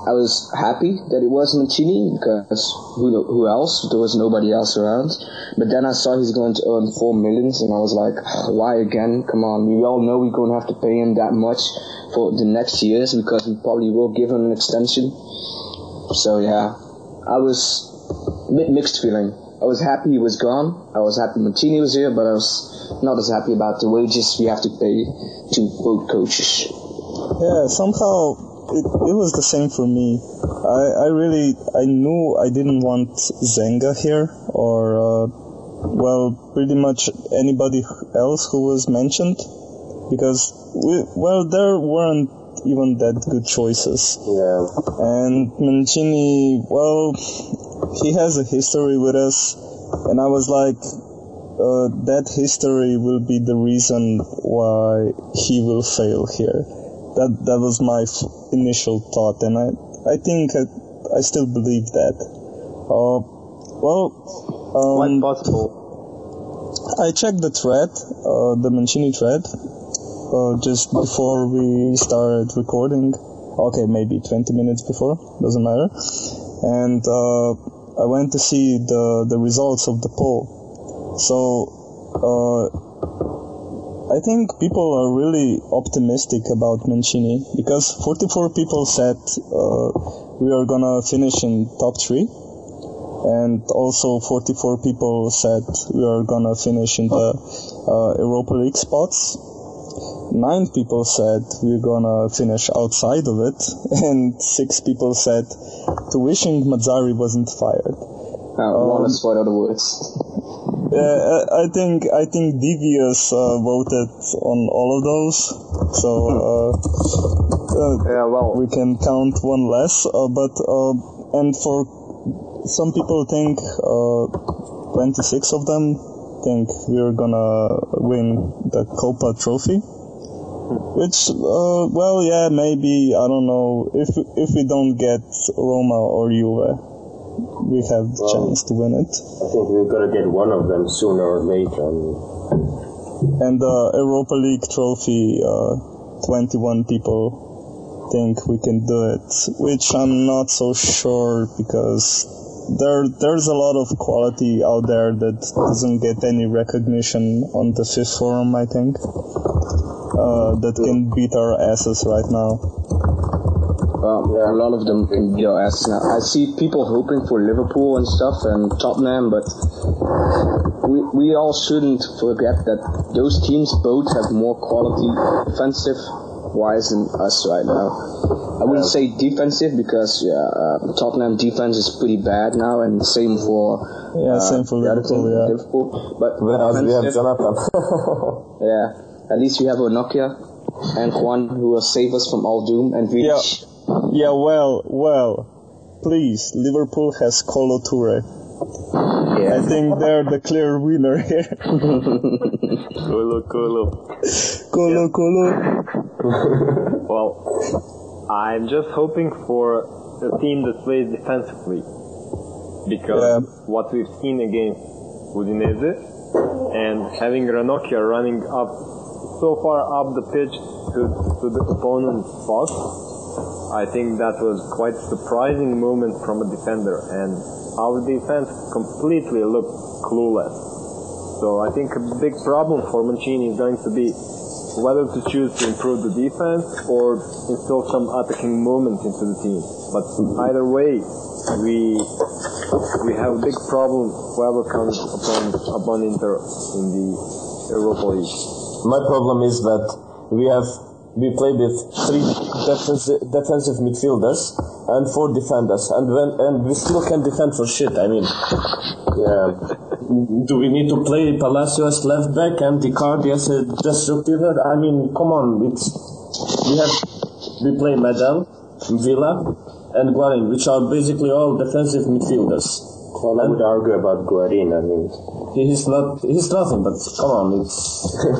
I was happy that it was Mancini because who else? There was nobody else around. But then I saw he's going to earn $4 million, and I was like, why again? Come on, we all know we're going to have to pay him that much for the next years because we probably will give him an extension. So yeah, I was a bit mixed feeling. I was happy he was gone. I was happy Mancini was here, but I was not as happy about the wages we have to pay to both coaches. Yeah, somehow it was the same for me. I knew I didn't want Zenga here, or pretty much anybody else who was mentioned, because there weren't even that good choices. Yeah. And Mancini, he has a history with us, and I was like, that history will be the reason why he will fail here. That was my initial thought, and I think I still believe that. Quite possible. I checked the thread, the Mancini thread, just before we started recording. Okay, maybe 20 minutes before, doesn't matter. And I went to see the results of the poll. So I think people are really optimistic about Mancini because 44 people said we are gonna finish in top 3, and also 44 people said we are gonna finish in the Europa League spots. 9 people said we're gonna finish outside of it, and 6 people said to wishing Mazzari wasn't fired. One is for other words. I think Devious voted on all of those, so we can count one less. And for some people think 26 of them think we're gonna win the Copa Trophy, which maybe, I don't know, if we don't get Roma or Juve, we have the chance to win it. I think we're gonna get one of them sooner or later. And the Europa League trophy, 21 people think we can do it, which I'm not so sure because there's a lot of quality out there that doesn't get any recognition on the fifth forum, I think, that can beat our asses right now. A lot of them can beat our asses now. I see people hoping for Liverpool and stuff and Tottenham, but we all shouldn't forget that those teams both have more quality defensive-wise than us right now. I wouldn't say defensive because Tottenham defense is pretty bad now, and same for Liverpool. But whereas we have Jonathan. At least we have Nokia and Juan who will save us from all doom and reach. Yeah, well, please, Liverpool has Kolo Toure. Yeah. I think they're the clear winner here. Kolo. Well, I'm just hoping for a team that plays defensively, because what we've seen against Udinese and having Ranocchia running up so far up the pitch to the opponent's box, I think that was quite a surprising movement from a defender, and our defense completely looked clueless. So I think a big problem for Mancini is going to be whether to choose to improve the defense or instill some attacking movement into the team. But either way, we have a big problem whoever comes upon Inter in the Europa League. My problem is that we play with 3 defensive midfielders and 4 defenders, and we still can't defend for shit. I mean, yeah. Do we need to play Palacio as left back and Icardi as a destructor? I mean, come on. We play Medel, Villa, and Guarin, which are basically all defensive midfielders. Well, I would argue about Guarin. I mean, he's nothing. But come on,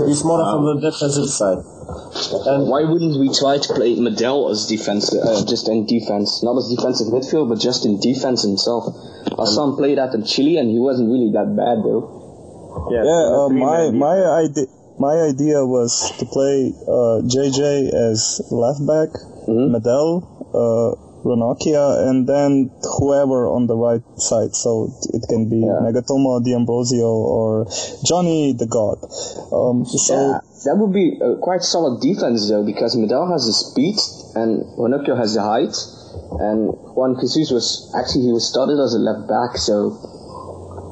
he's more on the defensive side. And why wouldn't we try to play Medel as defense, just in defense, not as defensive midfield, but just in defense himself? I saw him play that in Chile, and he wasn't really that bad, though. My idea was to play JJ as left back, Medel, Ranocchia, and then whoever on the right side. So it can be Nagatomo, D'Ambrosio, or Johnny the God. That would be a quite solid defense, though, because Medel has the speed and Ranocchia has the height, and Juan Jesus was started as a left back, so...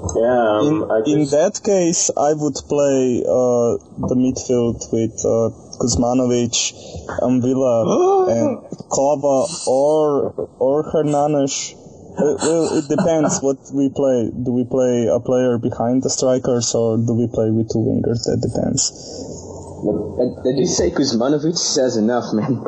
In that case, I would play the midfield with Kuzmanovic, Villa, and Kova, or Hernanes. Well, it depends what we play. Do we play a player behind the strikers, or do we play with 2 wingers? That depends. Did you say Kuzmanovic says enough, man?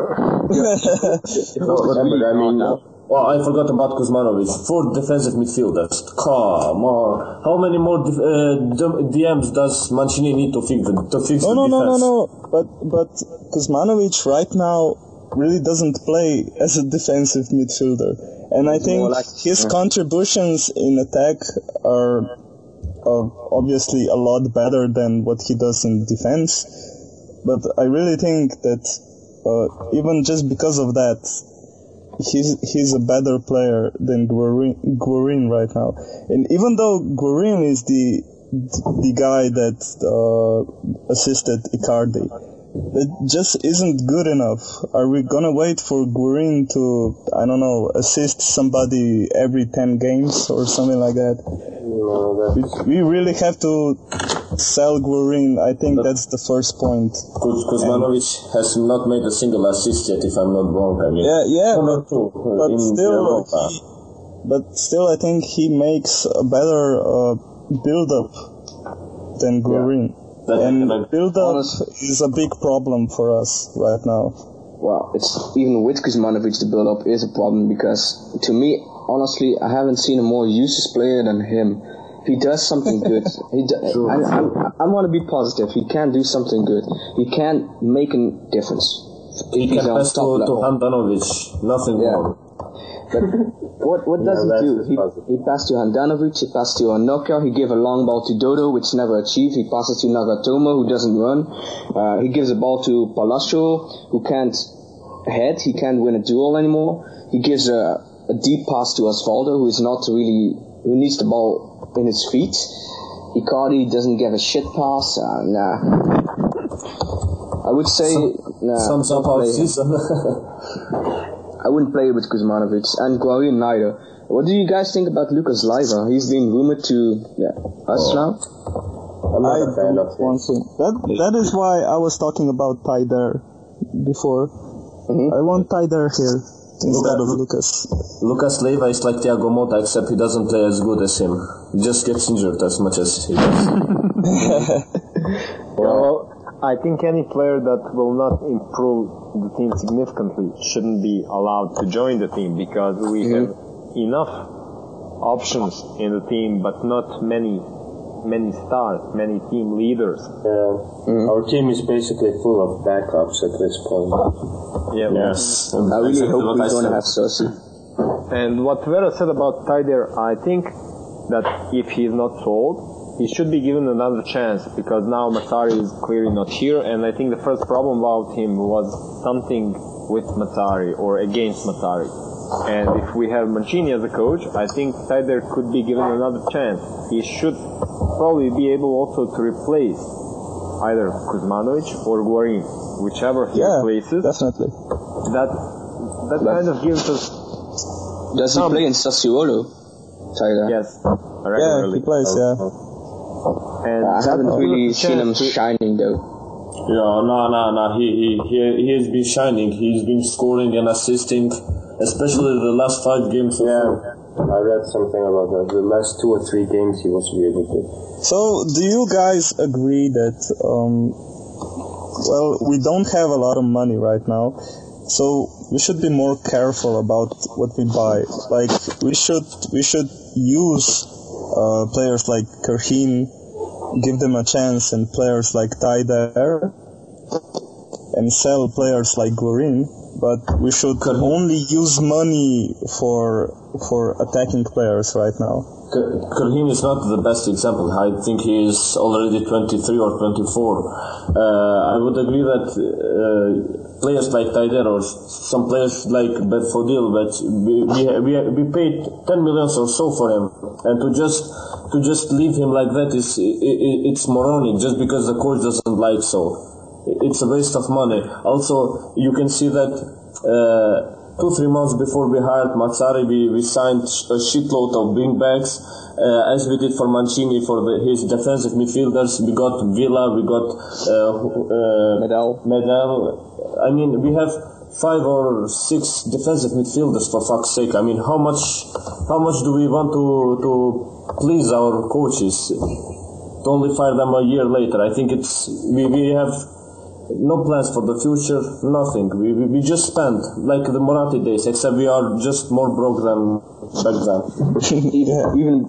Well, I forgot about Kuzmanovic. 4 defensive midfielders. Come on. How many more DMs does Mancini need to fix the defense? No. But Kuzmanovic right now really doesn't play as a defensive midfielder. And I think his contributions in attack are obviously a lot better than what he does in defense. But I really think that even just because of that, he's a better player than Guarin right now. And even though Guarin is the guy that assisted Icardi, it just isn't good enough. Are we gonna wait for Guarin to, I don't know, assist somebody every 10 games or something like that? No, we really have to sell Guarin. I think that's the first point. Kuzmanovic has not made a single assist yet, if I'm not wrong. I mean, but still, I think he makes a better build-up than Guarin. And build-up is a big problem for us right now. Well, it's even with Kuzmanovic, the build-up is a problem because, to me, honestly, I haven't seen a more useless player than him. He does something good. I want to be positive. He can do something good. He can make a difference. He can pass to Handanovic. Nothing more. But what does he do? He passed to Handanovic, he passed to Ranocchia, he gave a long ball to Dodo, which never achieved. He passes to Nagatomo, who doesn't run. He gives a ball to Palacio, who can't head. He can't win a duel anymore. He gives a deep pass to Osvaldo, who needs the ball in his feet. Icardi doesn't give a shit pass. I would say sums up our season. I wouldn't play with Kuzmanovic and Guarin neither. What do you guys think about Lucas Leiva? He's being rumored to us now. I'm not a fan of him. That is why I was talking about Tyder before. I want Tyder here instead of Lucas. Lucas Leiva is like Thiago Motta, except he doesn't play as good as him. He just gets injured as much as he does. Well, I think any player that will not improve the team significantly shouldn't be allowed to join the team, because we have enough options in the team, but not many stars, many team leaders. Our team is basically full of backups at this point. Yes. I really hope we're going to have Sosi. And what Wera said about Tyder, I think that if he's not sold, he should be given another chance, because now Mazzari is clearly not here, and I think the first problem about him was something with Mazzari or against Mazzari. And if we have Mancini as a coach, I think Taider could be given another chance. He should probably be able also to replace either Kuzmanovic or Guarin, whichever he replaces. Definitely. That kind of gives us. Does he play in Sassuolo, Taider? Yes. Yeah, he plays. Yeah. And I haven't really seen him shining though. Yeah, no. He has been shining. He's been scoring and assisting, especially the last 5 games. I read something about that. The last 2 or 3 games he was really good. So, do you guys agree that, well, we don't have a lot of money right now, so we should be more careful about what we buy. Like, we should use players like Karhin, give them a chance, and players like Taider, and sell players like Guarin, but we should only use money for attacking players right now. Karhin is not the best example. I think he is already 23 or 24. I would agree that players like Taider or some players like Bedfodil, but we paid 10 million or so for him, and to just leave him like that it's moronic, just because the coach doesn't like so. It's a waste of money. Also, you can see that 2-3 months before we hired Mazzari, we signed a shitload of wingbacks, as we did for Mancini for his defensive midfielders. We got Villa, we got Medel. I mean, we have 5 or 6 defensive midfielders, for fuck's sake. I mean, how much do we want to please our coaches to only fire them a year later? I think we have no plans for the future, nothing. We just spend like the Moratti days, except we are just more broke than back then.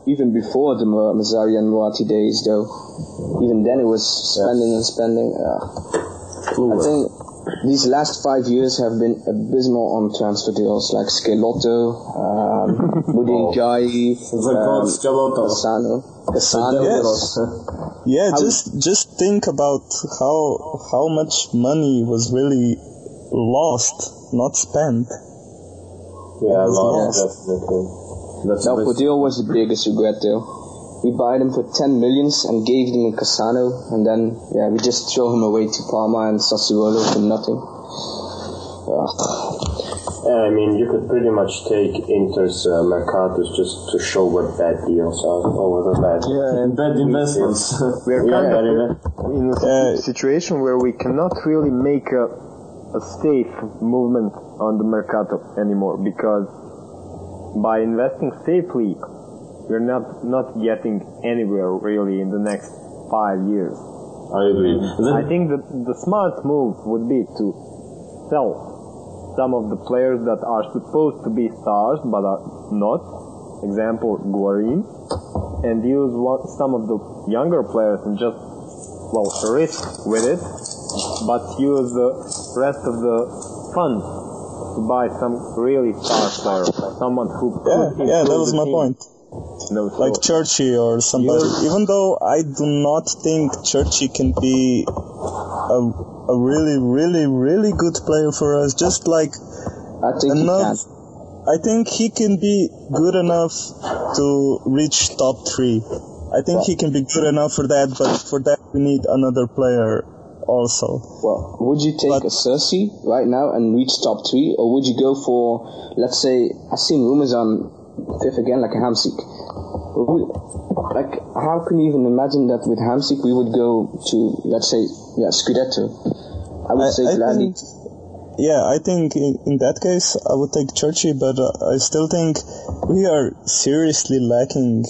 even before the Mazzari and Moratti days, though, even then it was spending and spending. I think these last 5 years have been abysmal on transfer deals, like Schelotto, Budinjai, Cassano. Yeah, just think about how much money was really lost, not spent. Yeah, lost. Now, Podil was the biggest regret, though. We bought him for 10 millions and gave him Cassano, and then we just throw him away to Parma and Sassuolo for nothing. I mean, you could pretty much take Inter's Mercatus just to show what bad deals are over the bad. Yeah, and bad investments. We are kind of in a situation where we cannot really make a safe movement on the Mercato anymore, because by investing safely, we're not getting anywhere really in the next 5 years. I agree. I think that the smart move would be to sell some of the players that are supposed to be stars but are not, example Guarin, and use some of the younger players and just risk with it, but use the rest of the funds to buy some really star player, someone who that was my point. Like Churchy or somebody. Even though I do not think Churchy can be a really, really, really good player for us, just like I think enough. I think he can be good enough to reach top 3. I think he can be good enough for that, but for that we need another player also. Well, would you take a Cersei right now and reach top 3, or would you go for, let's say, I've seen rumors on fifth again, like a Hamsik. Like, how can you even imagine that with Hamsik we would go to, let's say, Scudetto? I would say gladly. I think in that case I would take Churchy, but I still think we are seriously lacking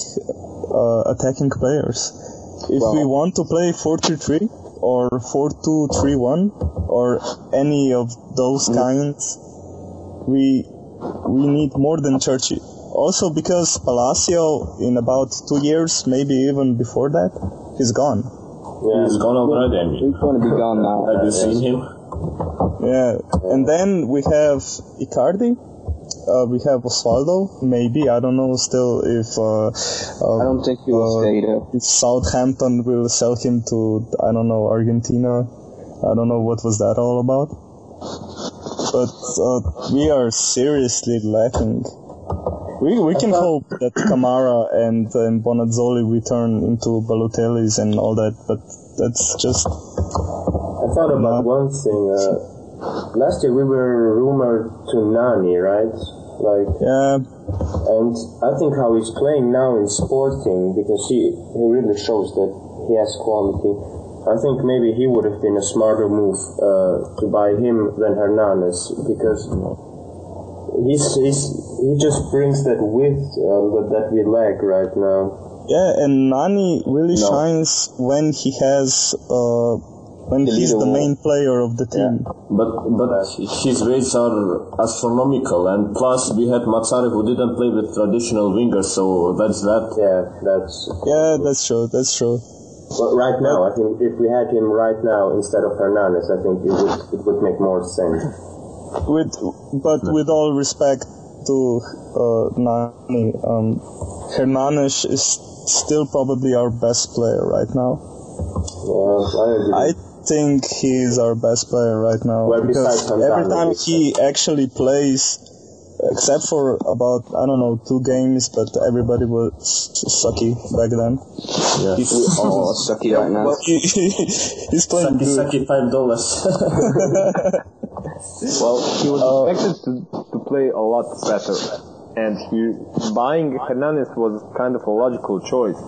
attacking players. If we want to play 4-3-3 or 4-2-3-1 or any of those kinds, we need more than Churchy. Also because Palacio, in about 2 years, maybe even before that, he's gone. Yeah, he's gone already. He's going to be gone now. Have you seen him? Yeah, and then we have Icardi, we have Osvaldo, maybe, I don't know still if I don't think he will stay there. if Southampton will sell him to, I don't know, Argentina. I don't know what was that all about. But we are seriously lacking. We can hope that Kamara and Bonazzoli return into Balotellis and all that, but that's just... I thought about one thing. Last year we were rumored to Nani, right? Yeah. And I think how he's playing now in Sporting, because he really shows that he has quality. I think maybe he would have been a smarter move to buy him than Hernanes, because he just brings that width that we lack right now. Yeah, and Nani really shines when he has when he's the main player of the team. Yeah. But his rates are astronomical, and plus we had Mazzari who didn't play with traditional wingers, so that's that. That's true. But right now, I think if we had him right now instead of Hernanes, I think it would make more sense. With all respect to Nani, Hernanes is still probably our best player right now. I agree. I think he's our best player right now, because every time he actually plays, except for about, I don't know, 2 games, but everybody was sucky back then. Yeah. He's sucky right now. He's playing sucky $5. Well, he was expected to play a lot better, and buying Hernanes was kind of a logical choice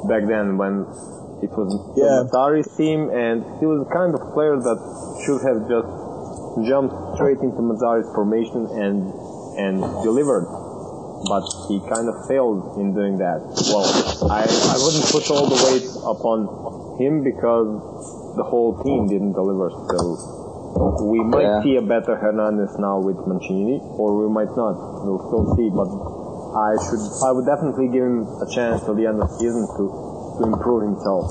back then when it was Mazzari's team, and he was the kind of player that should have just jumped straight into Mazzari's formation and delivered, but he kind of failed in doing that. Well, I wouldn't put all the weight upon him because the whole team didn't deliver, so we might see a better Hernanes now with Mancini, or we might not. We'll still see, but I would definitely give him a chance till the end of the season to improve himself,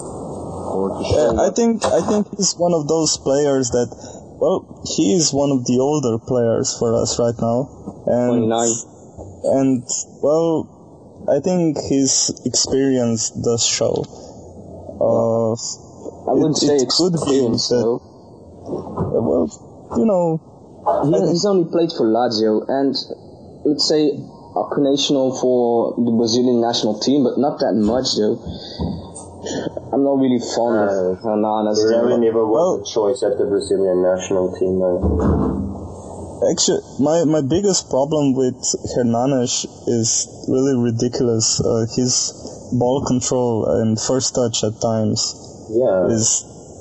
or to show. I think he's one of those players that, well, he is one of the older players for us right now, and 29. And well, I think his experience does show. I wouldn't say experience, though. Well, you know, he's only played for Lazio, and let's say occasional for the Brazilian national team, but not that much, though. I'm not really fond of Hernanes. Really never was a choice at the Brazilian national team. Actually, my biggest problem with Hernanes is really ridiculous. His ball control and first touch at times.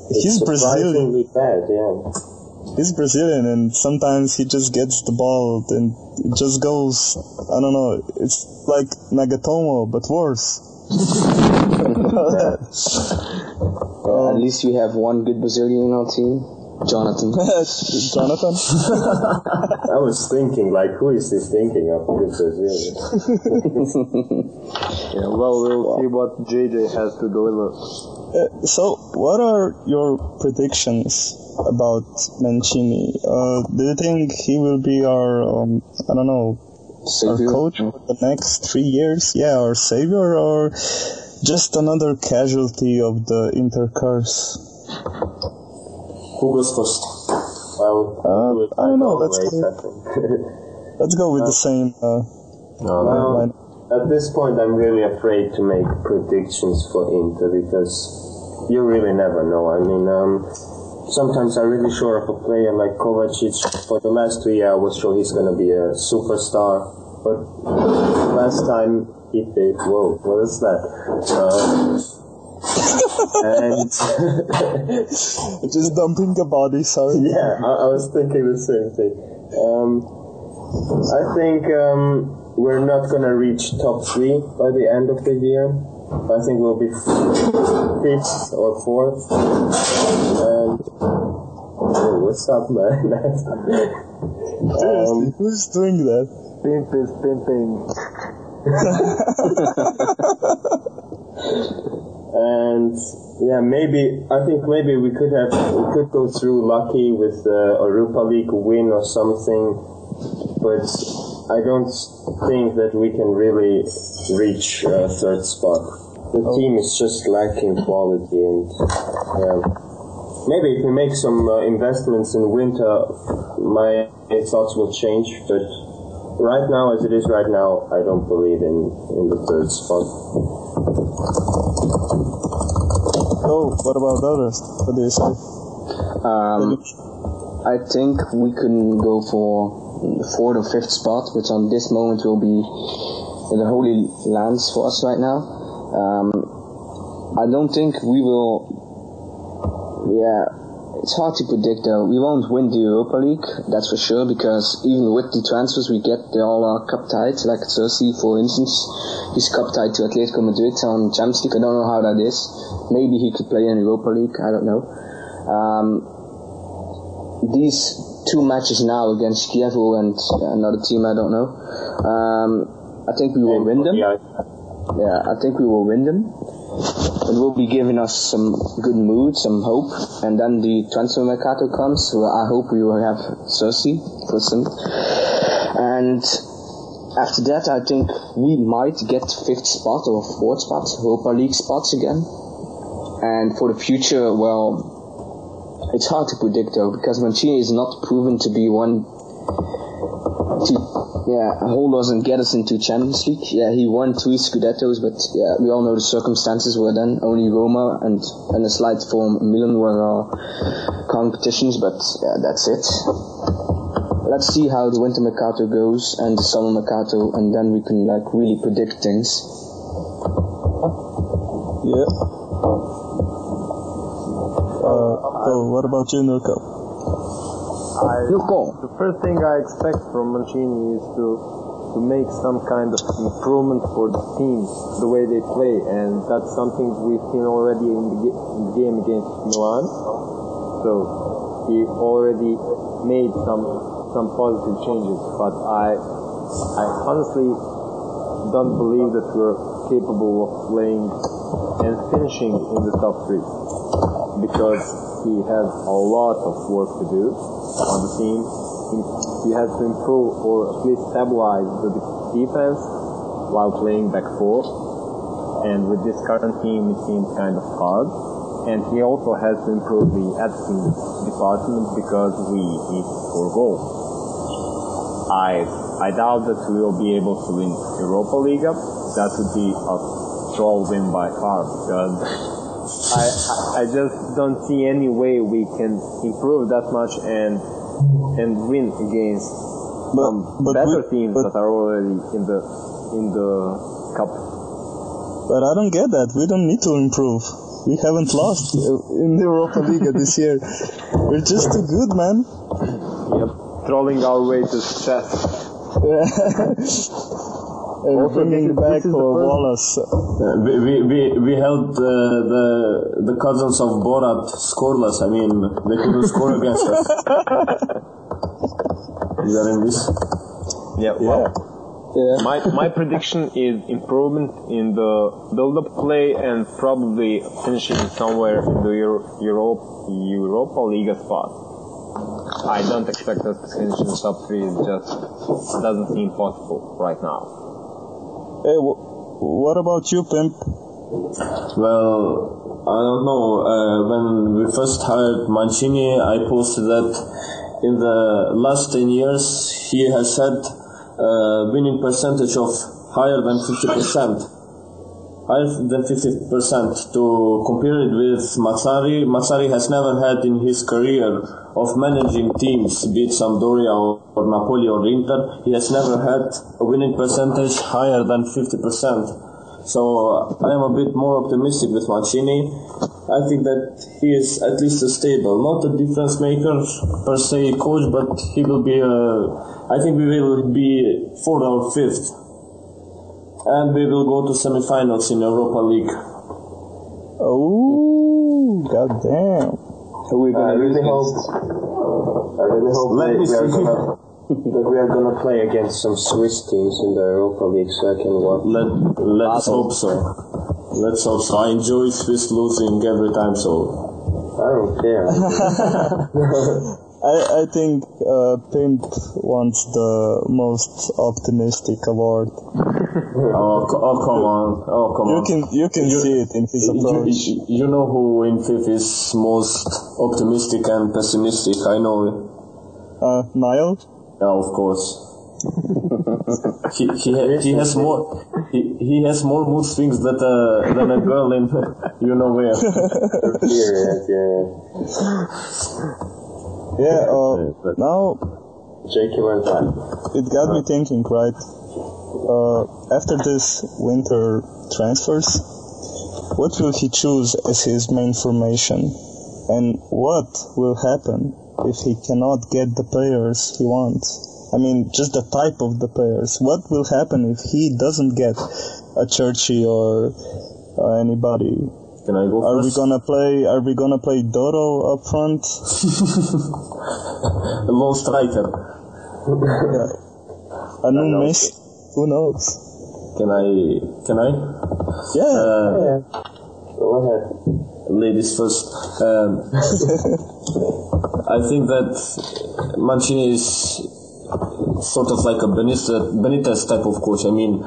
He's Brazilian. Bad, He's Brazilian, and sometimes he just gets the ball and it just goes, I don't know, it's like Nagatomo, but worse. At least we have one good Brazilian in our team, Jonathan. Jonathan? I was thinking, who is this thinking of good Brazilian? We'll see what JJ has to deliver. So, what are your predictions about Mancini? Do you think he will be our, I don't know, savior? Our coach for the next 3 years? Yeah, our savior, or just another casualty of the Inter curse? Who goes first? I don't know. Let's go with the same. At this point, I'm really afraid to make predictions for Inter because you really never know. I mean, sometimes I'm really sure of a player like Kovacic. For the last 2 years, I was sure he's going to be a superstar. But last time he played, whoa, what is that? And just dumping the body, sorry. Yeah, I was thinking the same thing. I think we're not gonna reach top 3 by the end of the year. I think we'll be 5th or 4th. And what's up, man? Who's doing that? Pimp is pimping. And I think maybe we could go through lucky with a Europa League win or something, but I don't think that we can really reach third spot. The team is just lacking quality, and maybe if we make some investments in winter, my thoughts will change. But right now, as it is right now, I don't believe in the third spot. Oh, what about others? What do you say? I think we can go for the 4th or 5th spot, which on this moment will be in the holy lands for us right now. I don't think we will. Yeah, it's hard to predict though. We won't win the Europa League, that's for sure, because even with the transfers we get, they all are cup tied. Like Chelsea, for instance, he's cup tied to Atletico Madrid on Champions League. I don't know how that is. Maybe he could play in Europa League. I don't know. These 2 matches now against Kievo and another team I don't know. I think we will win them. Yeah, I think we will win them. It will be giving us some good mood, some hope, and then the transfer mercato comes, where I hope we will have Cersei for some. And after that, I think we might get 5th spot or 4th spot, Europa League spots again. And for the future, well, it's hard to predict though, because Mancini is not proven to be one to hold us and get us into Champions League. Yeah, he won 3 Scudettos, but yeah, we all know the circumstances were then. Only Roma and a slight form Milan were our competitions, but yeah, that's it. Let's see how the winter mercato goes and the summer mercato, and then we can like really predict things. Yeah. So what about you, Nurko? The first thing I expect from Mancini is to make some kind of improvement for the team, the way they play, and that's something we've seen already in the game against Milan. So he already made some positive changes, but I honestly don't believe that we're capable of playing and finishing in the top 3, because he has a lot of work to do on the team. He has to improve or at least stabilize the defense while playing back 4, and with this current team it seems kind of hard. And he also has to improve the attacking department, because we need to score goals. I doubt that we will be able to win Europa League. That would be a stroll win by far, because I just don't see any way we can improve that much and win against better teams that are already in the cup. But I don't get that. We don't need to improve. We haven't lost in the Europa League this year. We're just too good, man. Yep, trolling our way to chess. And bringing back Wallace. We held the cousins of Borat scoreless. I mean, they couldn't score against us. Is that in this? Yeah. My prediction is improvement in the build-up play and probably finishing somewhere in the Europa League spot. I don't expect us to finish in the top 3. It just doesn't seem possible right now. Hey, what about you, Pimp? Well, I don't know. When we first hired Mancini, I posted that in the last 10 years he has had winning percentage of higher than 50%. To compare it with Mazzari. Mazzari has never had in his career of managing teams, be it Sampdoria or Napoli or Inter, he has never had a winning percentage higher than 50%. So I am a bit more optimistic with Mancini. I think that he is at least a stable, not a difference maker per se coach, but he will be I think we will be 4th or 5th. And we will go to semi-finals in Europa League. Oh, goddamn. I really hope that we are gonna play against some Swiss teams in the Europa League, so I can watch. Let's hope so. Let's hope so. I enjoy Swiss losing every time, so I don't care. I think Pimp wants the most optimistic award. Come on. You can see it in his approach. You know who in FIF is most optimistic and pessimistic? I know it. Niall? Yeah, of course. he has more mood swings than a girl in you know where. Now Jekyll and Hyde. it got me thinking, right? After this winter transfers, what will he choose as his main formation? And what will happen if he cannot get the players he wants? I mean, just the type of the players. What will happen if he doesn't get a Churchy or anybody? Can I go Are first? we gonna play Dodo up front? A low striker. A new Messi? Who knows? Can I? Yeah. Go ahead. Ladies first. I think that Mancini is sort of like a Benitez type of coach. I mean,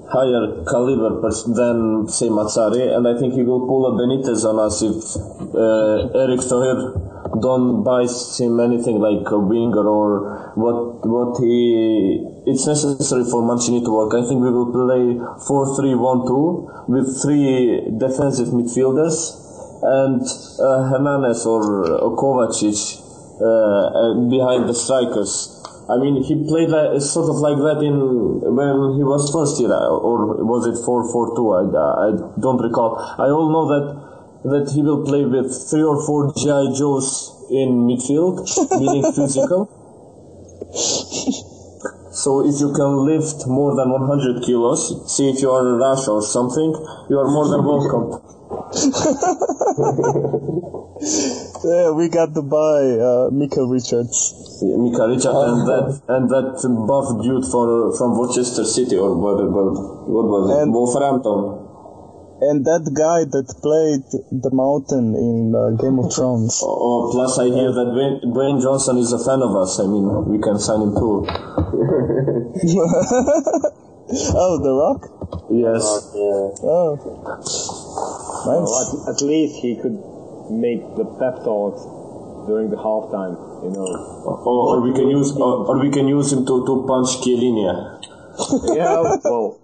higher caliber than, say, Mazzari, and I think he will pull a Benitez on us if Eric Thohir don't buy him anything like a winger or what it's necessary for Mancini to work. I think we will play 4-3-1-2 with 3 defensive midfielders and Hernandez or Kovacic behind the strikers. I mean, he played sort of like that when he was first here, or was it 4-4-2? I don't recall. I all know that he will play with 3 or 4 G.I. Joes in midfield, meaning physical. So if you can lift more than 100 kilos, see if you are in Russia or something, you are more than welcome. Yeah, we got to buy Mika Richards. Yeah, Mika Richards and that buff dude from Worcester City or what was it? Wolverhampton. And that guy that played the Mountain in Game of Thrones. Plus I hear that Dwayne Johnson is a fan of us. I mean, we can sign him too. Oh, The Rock? Yes. Yeah. Oh. Nice. Well, at least he could make the pep talks during the halftime, you know. Or we can use him to punch Chiellini. Yeah, well,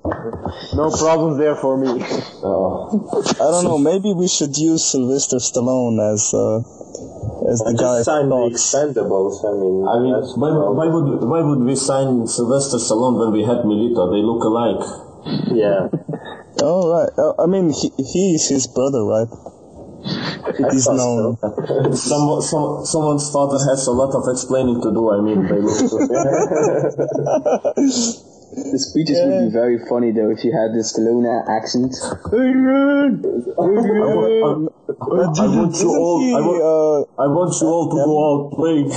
no problems there for me. I don't know, maybe we should use Silvester Stallone as the guy Sign the who talks. Expendables. I mean, why would we sign Silvester Stallone when we had Milito? They look alike. yeah. Oh, right. I mean, he is his brother, right? It is known. Someone's father has a lot of explaining to do. I mean, they look The speeches would be very funny though if you had the Stallone accent. I want you all to go out playing.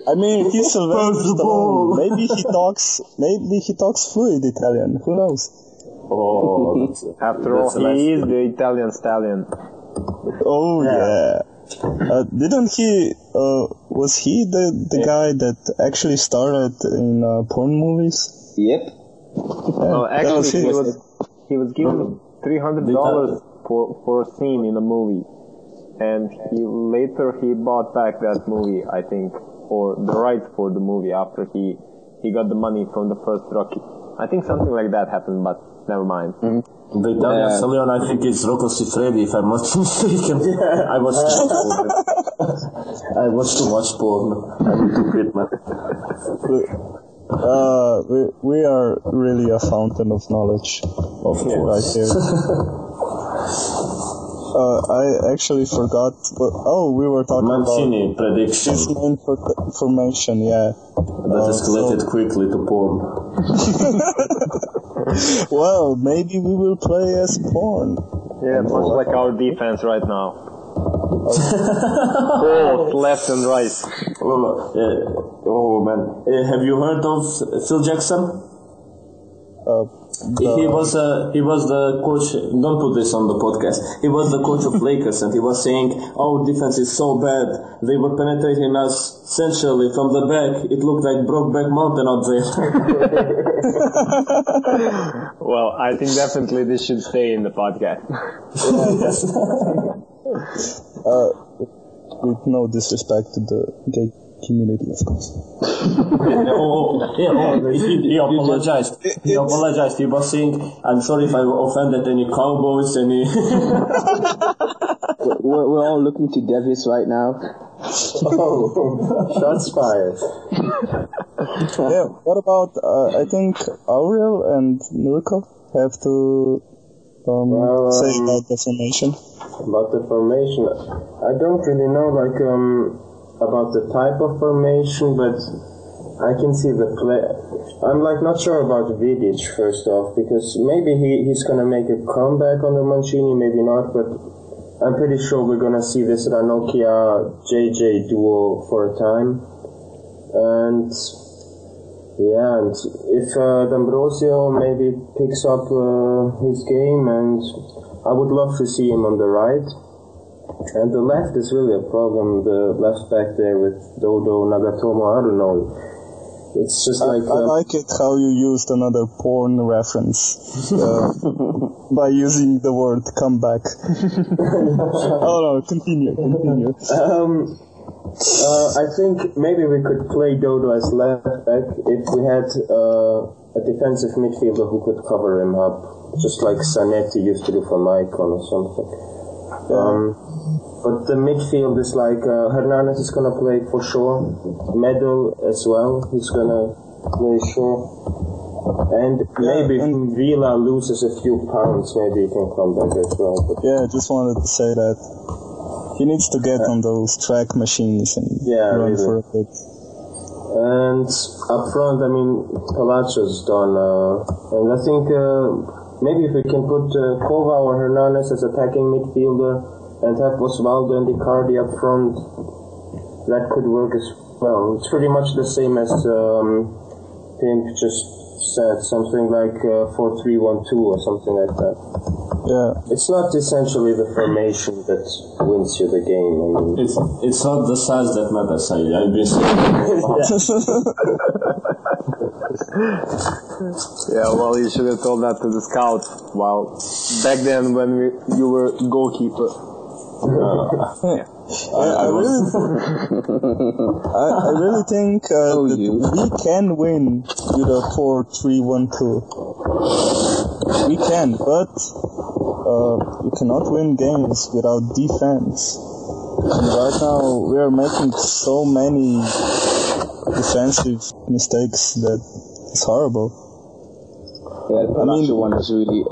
I mean, he's Silvester Stallone. Maybe he talks fluid Italian. Who knows? After all, he is the Italian stallion. Oh yeah. Didn't he? Was he the guy that actually started in porn movies? Yep. Well, actually, he was given $300 for a scene in a movie, and he bought back that movie, I think, or the rights for the movie after he got the money from the first Rocky. I think something like that happened, but never mind. The Italian stallion, I think it's Rocco Siffredi, if I'm not mistaken. I watched too much porn. I need to quit, man. We are really a fountain of knowledge. Of course. Right here. I actually forgot. We were talking Mancini about prediction. his main formation, yeah. That escalated quickly to porn. Well, maybe we will play as porn. Yeah, much like our defense right now. Both left and right. Oh man, have you heard of Phil Jackson? He was the coach. Don't put this on the podcast. He was the coach of Lakers, and he was saying, "Our defense is so bad. They were penetrating us centrally from the back. It looked like Brokeback Mountain out there." Well, I think definitely this should stay in the podcast. With no disrespect to the gay community, of course. He apologized. He apologized. He was saying, "I'm sorry if I offended any cowboys, any." We're all looking to Davis right now. Shots fired. Yeah, what about, I think Aurel and Nurko have to say about the formation. About the formation, I don't really know, about the type of formation, but I can see the play. I'm not sure about Vidic first off, because maybe he's gonna make a comeback under Mancini, maybe not, but I'm pretty sure we're gonna see this Ranocchia JJ duo for a time. And if D'Ambrosio maybe picks up his game, and I would love to see him on the right. And the left is really a problem, the left back there with Dodo, Nagatomo, I don't know. It's just I like it how you used another porn reference by using the word comeback. Oh no, continue. I think maybe we could play Dodo as left back if we had a defensive midfielder who could cover him up, just like Zanetti used to do for Maicon or something. But the midfield is Hernandez is gonna play for sure, Medel as well, he's gonna play sure, and maybe if Villa loses a few pounds, maybe he can come back as well. But I just wanted to say that he needs to get on those track machines and run really for a bit. And up front, Palacio's done, and I think maybe if we can put Kova or Hernandez as attacking midfielder and have Osvaldo and Icardi up front, that could work as well. It's pretty much the same as Pimp just said, something like 4-3-1-2 or something like that. Yeah. It's not essentially the formation that wins you the game. It's not the size that matters, I've been Yeah, well, you should have told that to the scouts. Well, back then when you were goalkeeper. I really think that we can win with a 4-3-1-2. We can, but you cannot win games without defense. And right now we are making so many defensive mistakes that it's horrible. Yeah, the Palazzo one was really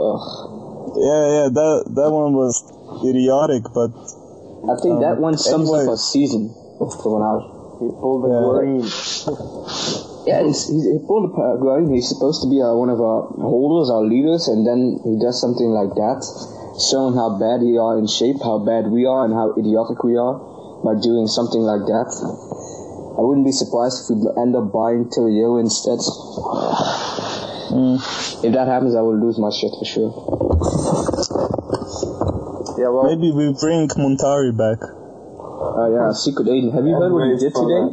that one was idiotic, but I think that one sums up our season for an hour. He pulled the Guarin. Yeah, he pulled the Guarin. He's supposed to be one of our holders, our leaders, and then he does something like that, showing how bad we are in shape, how bad we are, and how idiotic we are by doing something like that. I wouldn't be surprised if we end up buying Thohir instead. If that happens, I will lose my shit for sure. Yeah, well, maybe we bring Montari back. Secret agent. Have you heard what he did today?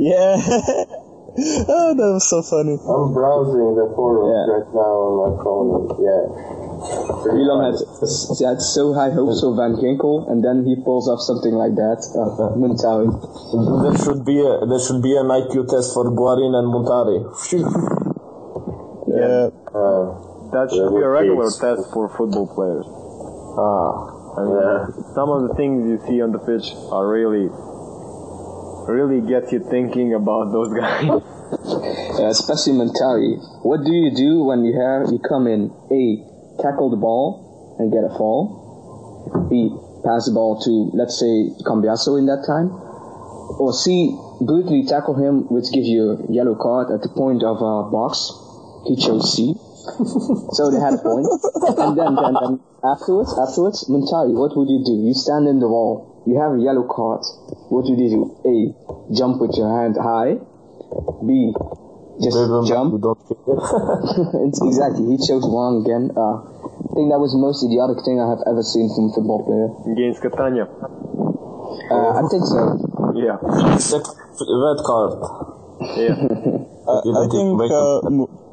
Yeah. Oh, that was so funny. I'm browsing the forums right now on my phone. Elon had so high hopes for Van Ginkel, and then he pulls off something like that. Montari. There should be an IQ test for Guarin and Montari. That should be a regular test for football players. Some of the things you see on the pitch are really get you thinking about those guys. Especially Montari. What do you do when you come in? A, tackle the ball and get a foul. B, pass the ball to, let's say, Cambiasso in that time. Or C, brutally tackle him, which gives you a yellow card at the point of a box. He chose C. So they had a point. And then afterwards, Montari, what would you do? You stand in the wall. You have a yellow card. What would you do? A, jump with your hand high. B, just jump. It's exactly, he chose wrong again. I think that was the most idiotic thing I have ever seen from a football player. Against Catania. I think so. Yeah. Red card. Yeah.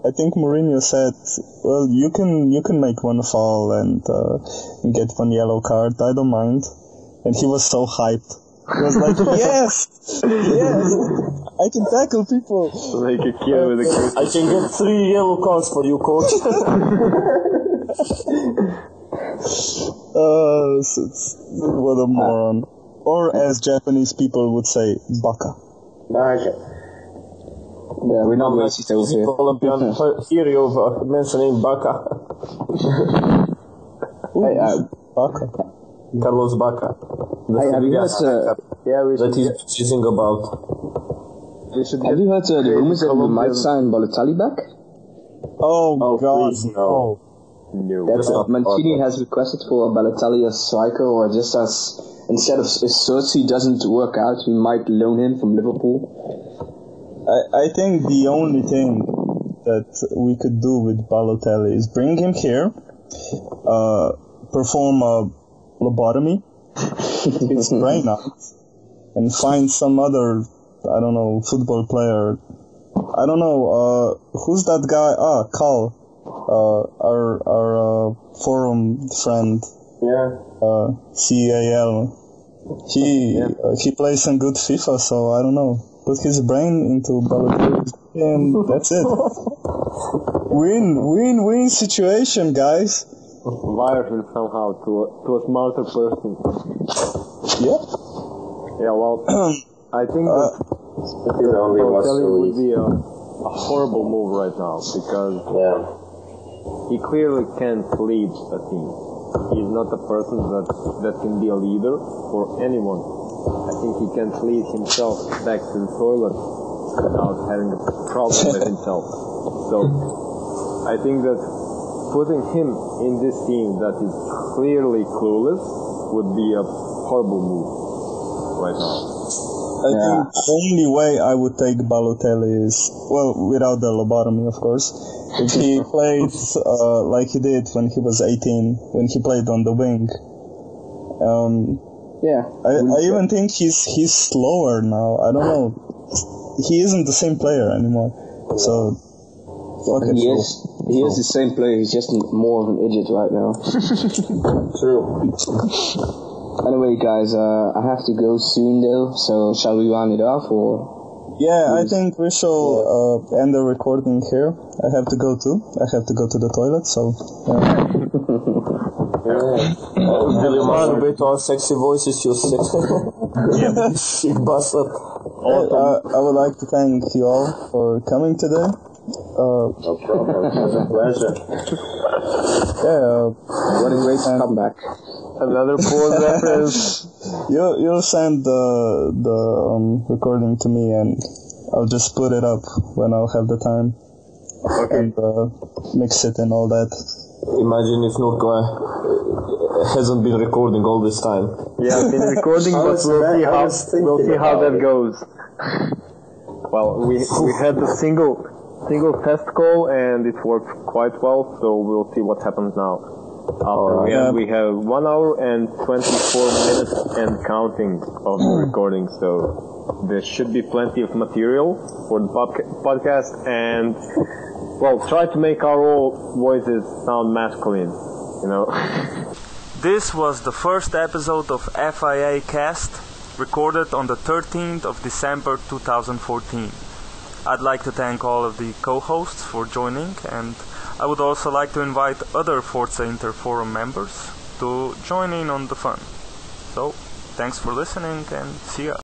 I think Mourinho said, well, you can make one foul and get one yellow card. I don't mind. And he was so hyped. He was like, yes, I can tackle people. Like a kid with a Christmas. I can get 3 yellow cards for you, coach. What a moron. Or as Japanese people would say, baka. Yeah, we're not racist over here. Colombian hero of mentioning Baka. Baka. Carlos Baka. Have you heard that he's choosing about? Have you heard the rumors that we might sign Balotelli back? Oh God, please, no. That Mancini has requested for Balotelli as striker, or just as instead of if Cersei doesn't work out, we might loan him from Liverpool. I think the only thing that we could do with Balotelli is bring him here, perform a lobotomy, his brain out, and find some other, I don't know, football player. I don't know, who's that guy? Carl, our forum friend. Yeah. CAL. He plays some good FIFA, so I don't know. Put his brain into Balotelli, and that's it. Win situation, guys. Wire him somehow to a smarter person. Yeah. Yeah, well, I think that Balotelli would be a horrible move right now, because he clearly can't lead a team. He's not a person that can be a leader for anyone. I think he can't lead himself back to the toilet without having a problem with himself. So, I think that putting him in this team that is clearly clueless would be a horrible move right now. I think the only way I would take Balotelli is, well, without the lobotomy, of course, if he played like he did when he was 18, when he played on the wing. I even think he's slower now. I don't know. He isn't the same player anymore. So, fuck it. He is the same player. He's just more of an idiot right now. True. Anyway, guys, I have to go soon though. So, shall we round it off or? Yeah, I think we shall end the recording here. I have to go too. I have to go to the toilet. So. Will you masturbate to our sexy voices, you sick bastard? I would like to thank you all for coming today. No problem. It was a pleasure. What a great comeback. Another poor reference. You'll send the recording to me, and I'll just put it up when I'll have the time. Okay. And mix it and all that. Imagine if Nurko hasn't been recording all this time. Yeah, I've been recording, but we'll see how that goes. Well, we had a single test call, and it worked quite well, so we'll see what happens now. We have 1 hour and 24 minutes and counting of the recording, so there should be plenty of material for the podcast, and well, try to make our all voices sound masculine, you know. This was the first episode of FIFCast, recorded on the 13th of December 2014. I'd like to thank all of the co-hosts for joining, and I would also like to invite other Forza Inter Forum members to join in on the fun. So, thanks for listening and see ya.